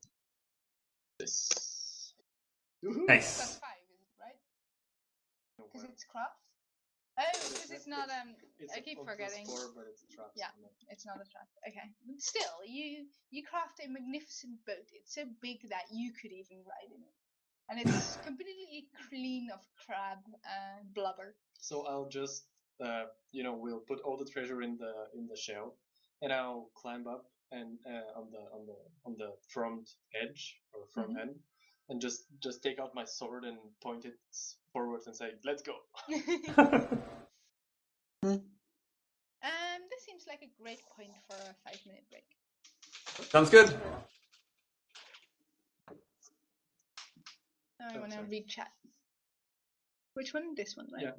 this. Nice. +5, is it right? No, Because well, it's craft. Oh, because it's not it's I a keep +4, forgetting. but it's a trap. Yeah. So no. It's not a trap. Okay. But still, you craft a magnificent boat. It's so big that you could even ride in it, and it's completely clean of crab blubber. So I'll just, we'll put all the treasure in the shell, and I'll climb up and on the front edge or front end, and just take out my sword and point it forward and say, "Let's go." This seems like a great point for a 5-minute break. Sounds good. Now I Oh, want to sorry. read chat. Which one? This one, right? Yeah.